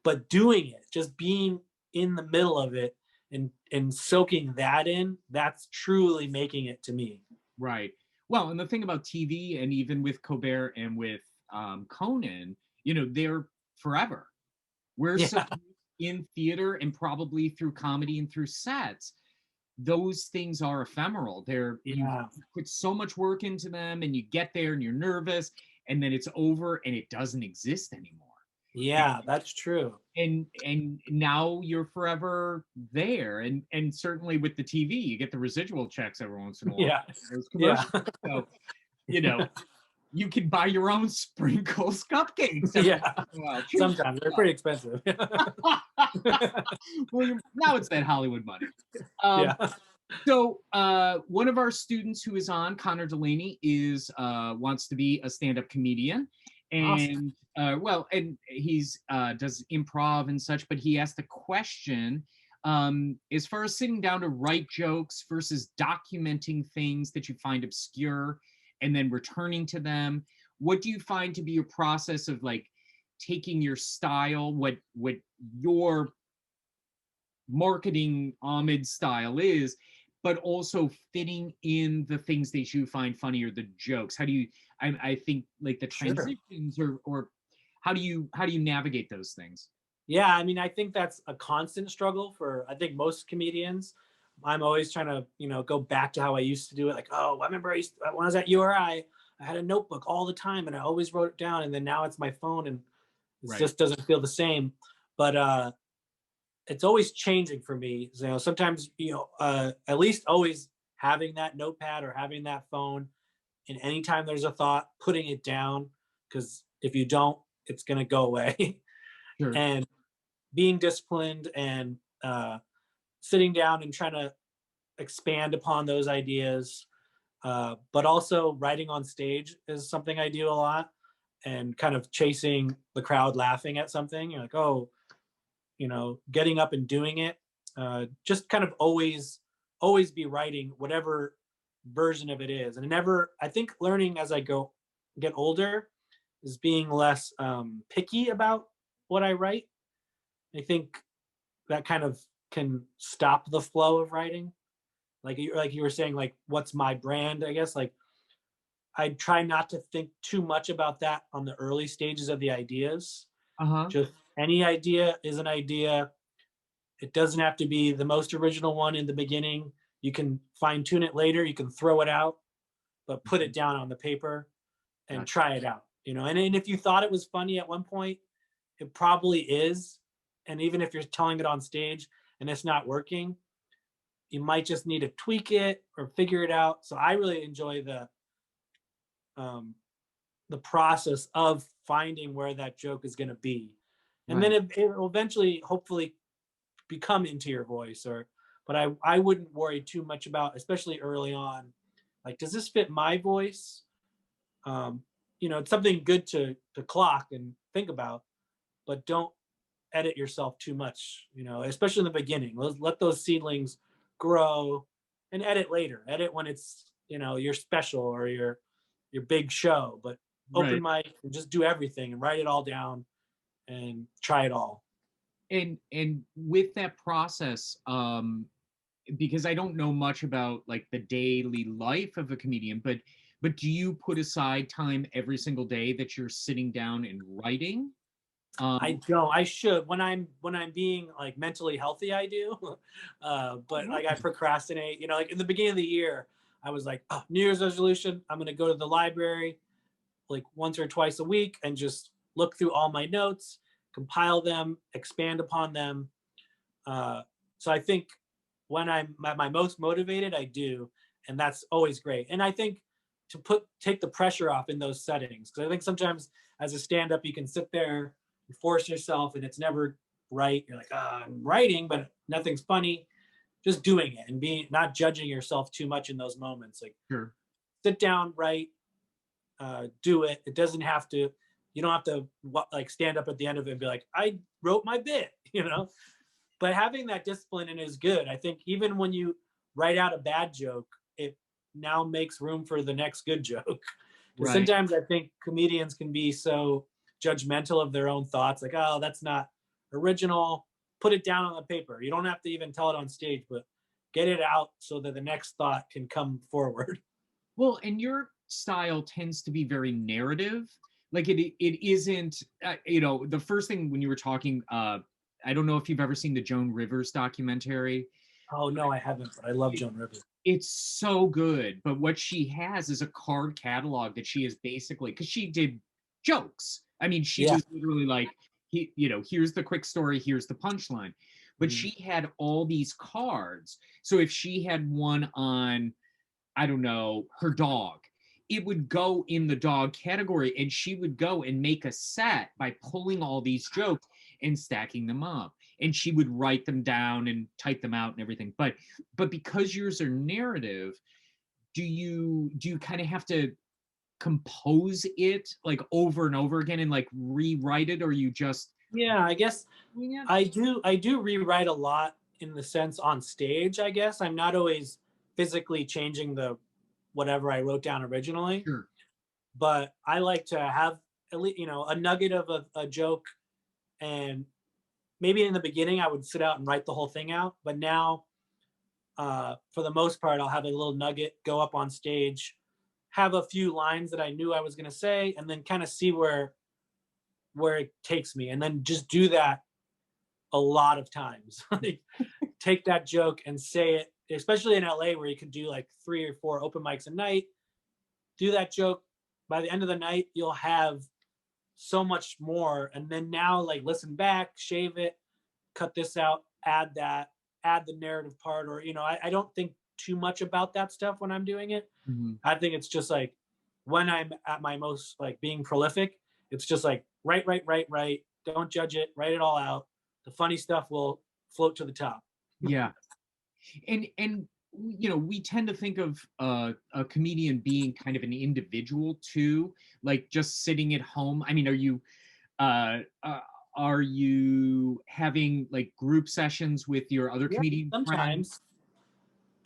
But doing it, just being in the middle of it and soaking that in, that's truly making it to me.
Right. Well, and the thing about TV, and even with Colbert and with Conan, they're forever. We're so in theater, and probably through comedy and through sets, those things are ephemeral. You put so much work into them, and you get there and you're nervous, and then it's over and it doesn't exist anymore.
That's true.
And now you're forever there, and certainly with the TV, you get the residual checks every once in a while. Those commercials. So, you can buy your own sprinkles cupcakes.
Sometimes they're pretty expensive.
Well, now it's that Hollywood money. So one of our students who is on, Connor Delaney, wants to be a stand-up comedian. And awesome. And he's does improv and such, but he asked the question, as far as sitting down to write jokes versus documenting things that you find obscure and then returning to them, what do you find to be your process of like taking your style, what your marketing Ahmed style is, but also fitting in the things that you find funny or the jokes? How do you, I think like the
Sure.
transitions or how do you navigate those things?
Yeah, I mean, I think that's a constant struggle for I think most comedians. I'm always trying to, go back to how I used to do it. Like, oh, I remember when I was at URI, I had a notebook all the time and I always wrote it down. And then now it's my phone and it
Right.
just doesn't feel the same. But it's always changing for me. So, sometimes, at least always having that notepad or having that phone, and anytime there's a thought, putting it down, because if you don't, it's gonna go away.
Sure.
And being disciplined and sitting down and trying to expand upon those ideas, but also writing on stage is something I do a lot, and kind of chasing the crowd laughing at something. You're like, oh, getting up and doing it. Just kind of always be writing whatever version of it is, and never. I think learning as I get older is being less picky about what I write. I think that kind of can stop the flow of writing. Like you were saying, like what's my brand? I guess like I try not to think too much about that on the early stages of the ideas.
Uh-huh.
Just any idea is an idea. It doesn't have to be the most original one in the beginning. You can fine tune it later. You can throw it out, but put it down on the paper and
Gotcha.
try it out. And if you thought it was funny at one point, it probably is. And even if you're telling it on stage and it's not working, you might just need to tweak it or figure it out. So I really enjoy um, the process of finding where that joke is going to be, and then
Right.
it will eventually, hopefully, become into your voice. But I wouldn't worry too much about, especially early on, like, does this fit my voice? Um, it's something good to clock and think about, but don't edit yourself too much, especially in the beginning. Let those seedlings grow and edit later. Edit when it's, your special or your big show, but open
Right.
mic and just do everything and write it all down and try it all.
And with that process, because I don't know much about like the daily life of a comedian, but do you put aside time every single day that you're sitting down and writing?
I don't. I should when I'm being like mentally healthy. I do, but like I procrastinate. Like in the beginning of the year, I was like, oh, New Year's resolution. I'm gonna go to the library like once or twice a week and just look through all my notes, compile them, expand upon them. Uh, so I think when I'm at my most motivated, I do, and that's always great. And I think to take the pressure off in those settings, because I think sometimes as a stand-up, you can sit there and force yourself, and it's never right. You're like, I'm writing, but nothing's funny. Just doing it and being not judging yourself too much in those moments. Like
Sure.
sit down, write, do it. It doesn't have to. You don't have to like stand up at the end of it and be like, I wrote my bit, But having that discipline in is good. I think even when you write out a bad joke, it now makes room for the next good joke. Because
Right.
sometimes I think comedians can be so judgmental of their own thoughts, like, oh, that's not original. Put it down on the paper. You don't have to even tell it on stage, but get it out so that the next thought can come forward.
Well, and your style tends to be very narrative. Like it isn't, the first thing when you were talking, I don't know if you've ever seen the Joan Rivers documentary.
Oh no, I haven't, but I love Joan Rivers.
It's so good. But what she has is a card catalog that she is basically, because she did jokes. I mean, she
Yeah.
was literally like, here's the quick story, here's the punchline. But
Mhm.
she had all these cards. So if she had one on, I don't know, her dog, it would go in the dog category, and she would go and make a set by pulling all these jokes and stacking them up. And she would write them down and type them out and everything. But because yours are narrative, do you kind of have to compose it like over and over again and like rewrite it, or you just
Yeah, I guess
doing it?
I do rewrite a lot in the sense on stage, I guess. I'm not always physically changing the whatever I wrote down originally,
Sure.
but I like to have at least, a nugget of a joke, and maybe in the beginning I would sit out and write the whole thing out, but now for the most part, I'll have a little nugget, go up on stage, have a few lines that I knew I was going to say, and then kind of see where it takes me, and then just do that a lot of times. Like, take that joke and say it, especially in LA where you can do like 3 or 4 open mics a night. Do that joke. By the end of the night, you'll have so much more. And then now, like, listen back, shave it, cut this out, add that, add the narrative part. Or, I don't think too much about that stuff when I'm doing it.
Mm-hmm.
I think it's just like when I'm at my most like being prolific, it's just like write. Don't judge it, write it all out. The funny stuff will float to the top.
Yeah. And we tend to think of a comedian being kind of an individual too, like just sitting at home. I mean, are you having like group sessions with your other comedian
sometimes
friends?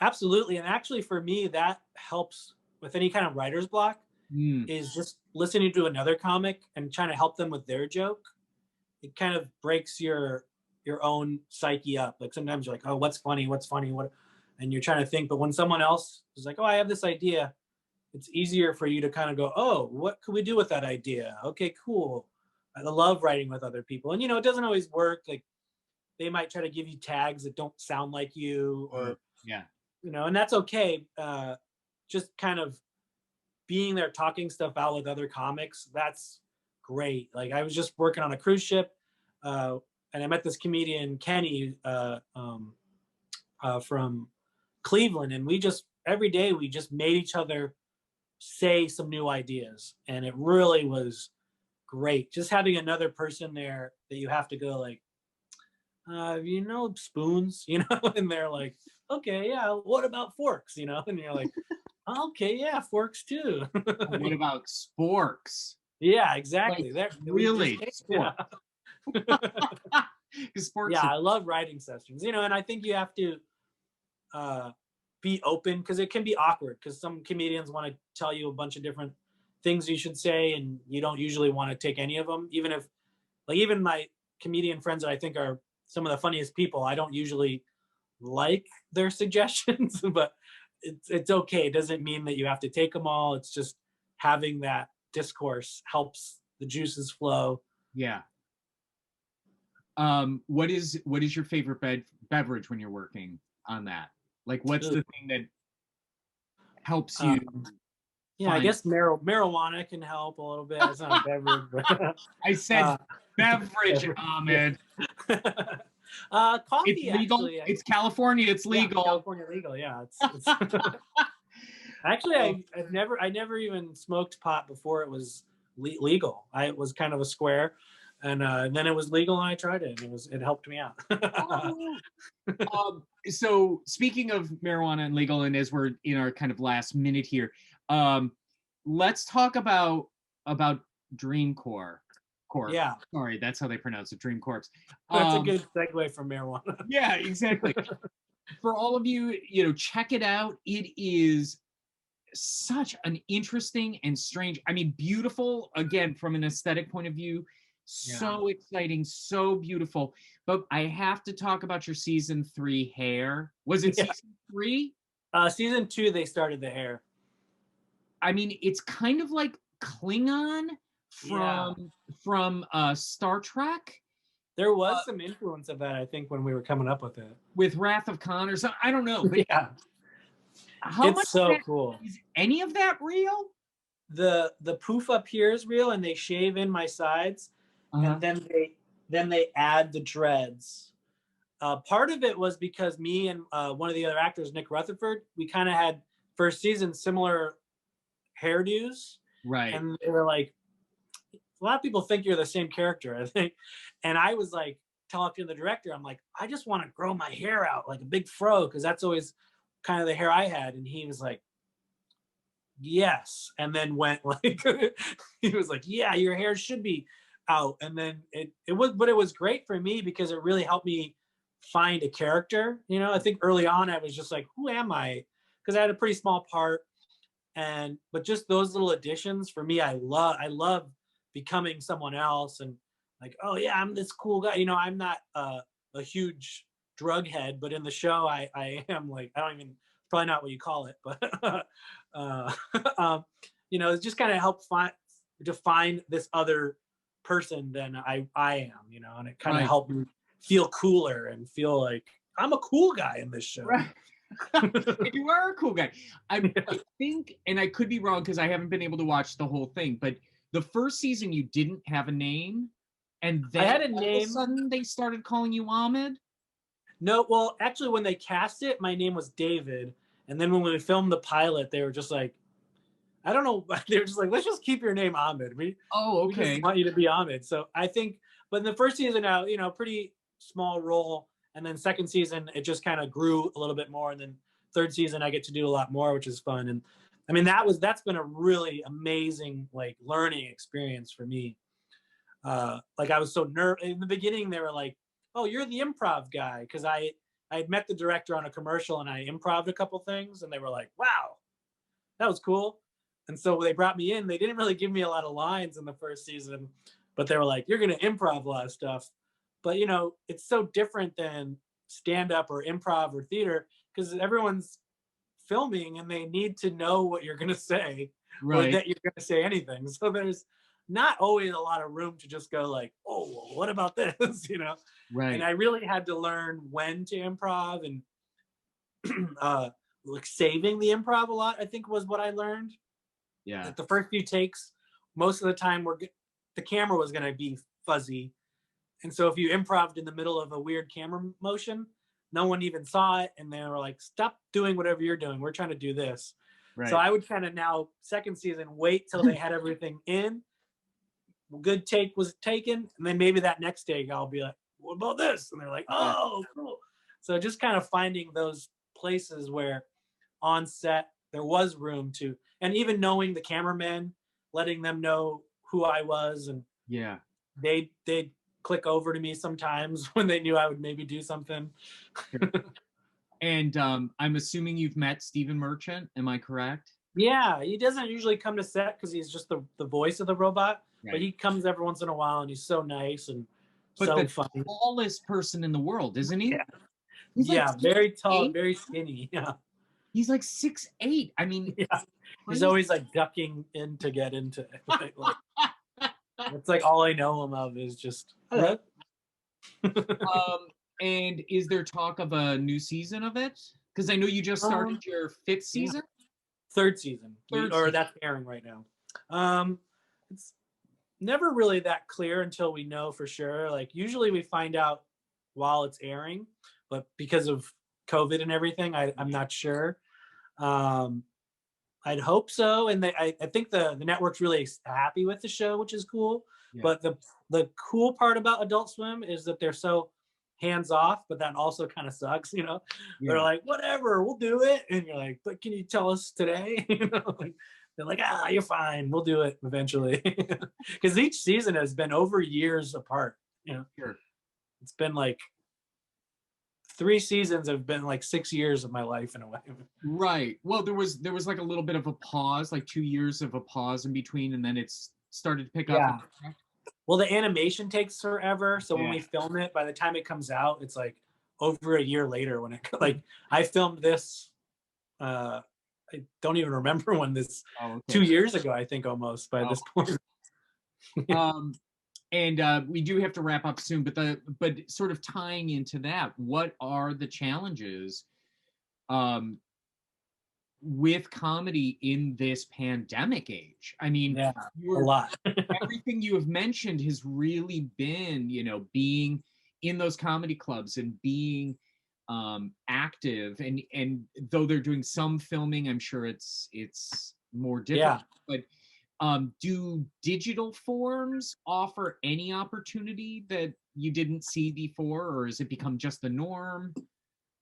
Absolutely. And actually for me, that helps with any kind of writer's block, is just listening to another comic and trying to help them with their joke. It kind of breaks your own psyche up. Like sometimes you're like, oh, what's funny, what, and you're trying to think. But when someone else is like, oh, I have this idea, it's easier for you to kind of go, oh, what could we do with that idea? Okay, cool. I love writing with other people. And it doesn't always work. Like they might try to give you tags that don't sound like you, or
yeah,
and that's okay. Just kind of being there, talking stuff out with other comics, that's great. Like I was just working on a cruise ship, and I met this comedian Kenny from Cleveland, and we just every day we just made each other say some new ideas, and it really was great. Just having another person there that you have to go like, spoons, and they're like, okay, yeah, what about forks, and you're like, okay, yeah, forks too.
what about sporks?
Yeah, exactly.
Like, really?
Yeah.
Sporks.
Yeah, I love writing sessions, and I think you have to be open, because it can be awkward, because some comedians want to tell you a bunch of different things you should say, and you don't usually want to take any of them, even if, like, even my comedian friends that I think are some of the funniest people, I don't usually like their suggestions, but it's okay. It doesn't mean that you have to take them all. It's just having that discourse helps the juices flow.
Yeah. What is your favorite beverage when you're working on that? Like, what's the thing that helps you?
Yeah, I guess marijuana can help a little bit. It's not a beverage, but
I said beverage, Ahmed.
Coffee.
It's legal.
Actually,
it's California. It's legal.
Yeah, California legal. Yeah. It's actually, I never even smoked pot before it was legal. It was kind of a square, and then it was legal, and I tried it, and it helped me out.
So speaking of marijuana and legal, and as we're in our kind of last minute here, let's talk about Dream Corp.
Yeah.
Sorry, that's how they pronounce it, Dream Corps.
That's a good segue from marijuana.
Yeah, exactly. For all of you, check it out. It is such an interesting and strange, I mean, beautiful, again, from an aesthetic point of view, so exciting, so beautiful. But I have to talk about your season 3 hair. Was it season 3?
Season 2, they started the hair.
I mean, it's kind of like Klingon from Star Trek.
There was some influence of that, I think, when we were coming up with it.
With Wrath of Khan or something. I don't know. But
yeah.
How
it's
much
so cool.
Is any of that real?
The poof up here is real, and they shave in my sides, and then they add the dreads. Part of it was because me and one of the other actors, Nick Rutherford, we kind of had first season similar hairdos.
Right.
And they were like, a lot of people think you're the same character, I think. And I was like, talking to the director, I'm like, I just want to grow my hair out like a big fro, because that's always kind of the hair I had. And he was like, yes. And then went like, he was like, yeah, your hair should be out. And then it was great for me, because it really helped me find a character. I think early on I was just like, who am I? Because I had a pretty small part. But just those little additions for me, I love becoming someone else, and like, oh yeah, I'm this cool guy. I'm not a huge drug head, but in the show, I am like, I don't even, probably not what you call it, but, you know, it just kind of helped define this other person than I am, you know, and it kind of
Right.
helped me feel cooler and feel like I'm a cool guy in this show.
Right. You are a cool guy. I think, and I could be wrong because I haven't been able to watch the whole thing, but the first season you didn't have a name, and then
I had a
all
name.
of a sudden they started calling you Ahmed.
No, well, actually, when they cast it, my name was David, and then when we filmed the pilot, they were just like, I don't know, they were just like, let's just keep your name Ahmed. We just want you to be Ahmed. So I think, but in the first season, now, you know, pretty small role, and then second season it just kind of grew a little bit more, and then third season I get to do a lot more, which is fun. And I mean, that's been a really amazing like learning experience for me. Like I was so nervous in the beginning. They were like, "Oh, you're the improv guy," because I had met the director on a commercial and I improv'd a couple things, and they were like, "Wow, that was cool." And so they brought me in. They didn't really give me a lot of lines in the first season, but they were like, "You're going to improv a lot of stuff." But you know, it's so different than stand up or improv or theater because everyone's filming and they need to know what you're going to say, right, or that you're going to say anything. So there's not always a lot of room to just go like, "Oh, well, what about this?" You know?
Right.
And I really had to learn when to improv and like saving the improv a lot, I think was what I learned.
Yeah.
Like the first few takes, most of the time the camera was going to be fuzzy. And so if you improved in the middle of a weird camera motion, no one even saw it. And they were like, "Stop doing whatever you're doing. We're trying to do this." Right. So I would kind of now, second season, wait till they had everything in. Good take was taken. And then maybe that next take, I'll be like, "What about this?" And they're like, "Oh, cool." So just kind of finding those places where on set there was room to, and even knowing the cameramen, letting them know who I was. And
yeah,
they'd click over to me sometimes when they knew I would maybe do something.
And I'm assuming you've met Stephen Merchant. Am I correct?
Yeah, he doesn't usually come to set because he's just the voice of the robot. Right. But he comes every once in a while, and he's so nice and so funny.
The tallest person in the world, isn't he?
Yeah,
he's
like very tall, very skinny. Yeah,
he's like 6'8". I mean,
yeah, he's always like ducking in to get into it. Like, it's like all I know him of is just hello.
And is there talk of a new season of it? Because I know you just started your fifth season.
Third season. That's airing right now. It's never really that clear until we know for sure. Like usually we find out while it's airing, but because of COVID and everything, I'm not sure. I'd hope so, and I think the network's really happy with the show, which is cool. Yeah. But the cool part about Adult Swim is that they're so hands off, but that also kind of sucks, you know. Yeah. They're like, "Whatever, we'll do it," and you're like, "But can you tell us today?" You know, like, they're like, "You're fine, we'll do it eventually," because each season has been over years apart. You know, sure. It's been like 3 seasons have been like 6 years of my life in a way.
Right. Well, there was like a little bit of a pause, like 2 years of a pause in between, and then it's started to pick up.
Well, the animation takes forever, so when we film it, by the time it comes out, it's like over a year later. When it like I filmed this, I don't even remember when this 2 years ago. I think almost by this point.
And we do have to wrap up soon, but sort of tying into that, what are the challenges with comedy in this pandemic age? I mean,
a lot.
Everything you have mentioned has really been, you know, being in those comedy clubs and being active, and though they're doing some filming, I'm sure it's more difficult. But do digital forms offer any opportunity that you didn't see before, or has it become just the norm?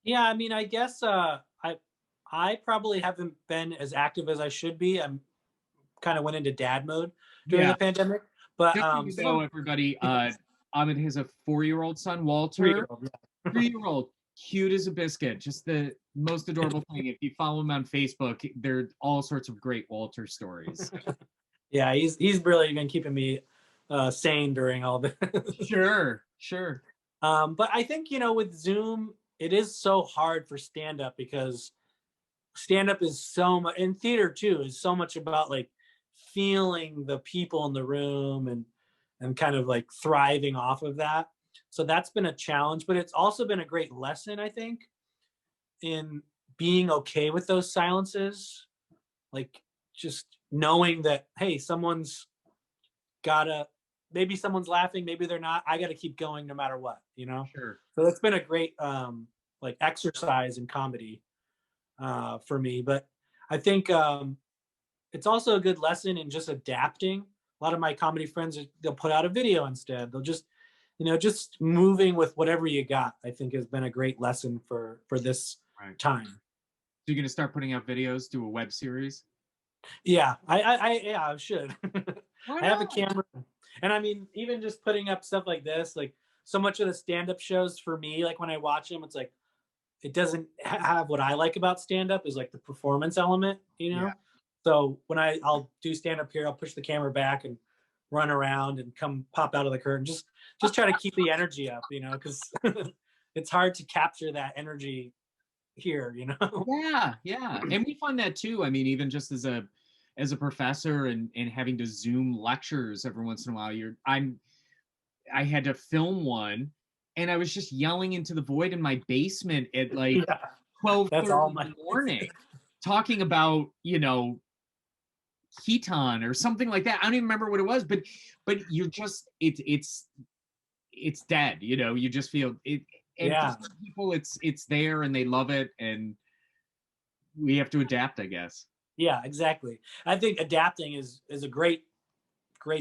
Yeah, I mean, I guess I probably haven't been as active as I should be. I'm kind of went into dad mode during the pandemic. But
just so you know, everybody, Ahmed has a 4-year-old son, Walter. 3-year-old, cute as a biscuit, just the most adorable thing. If you follow him on Facebook, there are all sorts of great Walter stories.
Yeah, he's really been keeping me sane during all this.
Sure.
But I think, you know, with Zoom, it is so hard for stand up because stand up is so much, in theater too, is so much about like feeling the people in the room and kind of like thriving off of that. So that's been a challenge, but it's also been a great lesson, I think, in being okay with those silences, like just knowing that, hey, someone's gotta, maybe someone's laughing, maybe they're not, I gotta keep going no matter what, you know.
Sure.
So that's been a great like exercise in comedy for me. But I think it's also a good lesson in just adapting. A lot of my comedy friends, they'll put out a video instead, they'll just, you know, just moving with whatever you got, I think has been a great lesson for this time.
So you're gonna start putting out videos, do a web series?
Yeah, I should. I have a camera, and I mean, even just putting up stuff like this, like so much of the stand-up shows for me, like when I watch them, it's like it doesn't have what I like about stand-up is like the performance element, you know.
Yeah.
So when I'll do stand-up here, I'll push the camera back and run around and come pop out of the curtain, just try to keep the energy up, you know, because it's hard to capture that energy here, you know.
Yeah, and we find that too. I mean, even just as a professor and having to Zoom lectures every once in a while, I had to film one, and I was just yelling into the void in my basement at like
Yeah,
12:30 in the morning, talking about, you know, keton or something like that. I don't even remember what it was, but you're just it's dead, you know. You just feel it, and
yeah,
for some people it's there and they love it, and we have to adapt, I guess.
yeah, exactly. I think adapting is a great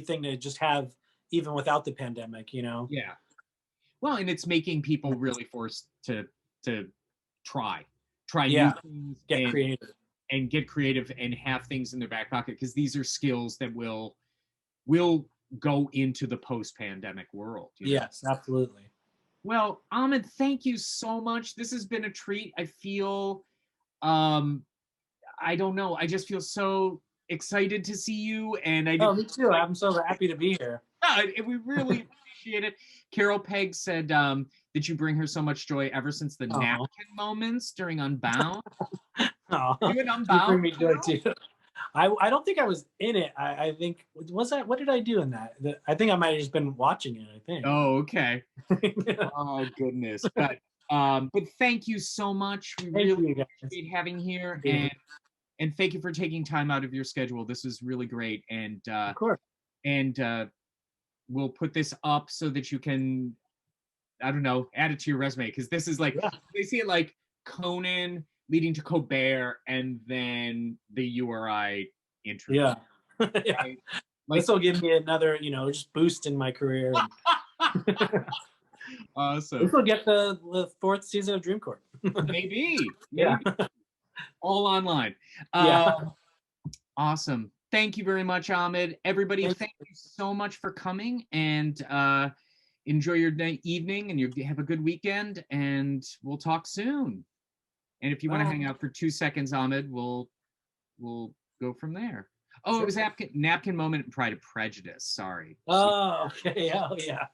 thing to just have even without the pandemic, you know.
Yeah. Well, and it's making people really forced to try new
Yeah,
things
get creative.
and get creative and have things in their back pocket, because these are skills that will go into the post-pandemic world, you know?
Yes, absolutely.
Well, Ahmed, thank you so much. This has been a treat. I feel um I don't know, I just feel so excited to see you, and I
Oh,
did
me too. I'm so happy to be here.
and we really appreciate it. Carol Peg said that you bring her so much joy ever since the napkin moments during Unbound.
Oh,
You in
you bring
Unbound?
me joy too. I don't think I was in it. I think was that, what did I do in that? I think I might have just been watching it, I think.
Oh, okay. Oh goodness. But thank you so much. We
Thank
really
you guys.
appreciate having here,
Yeah.
and thank you for taking time out of your schedule. This is really great. And
Of course.
we'll put this up so that you can, I don't know, add it to your resume, because this is like,
Yeah.
they see it like Conan leading to Colbert and then the URI interview.
Yeah. Yeah.
Right? Like,
This will give me another, you know, just boost in my career.
awesome.
This will get the 4th season of Dream Corp.
Maybe.
Yeah.
All online.
Yeah.
Awesome. Thank you very much, Ahmed. Everybody, thank you so much for coming, and enjoy your evening, and you have a good weekend, and we'll talk soon. And if you want to hang out for 2 seconds, Ahmed, we'll go from there. Oh, sure. It was napkin moment and Pride and Prejudice. Sorry.
Oh, okay. Oh, yeah.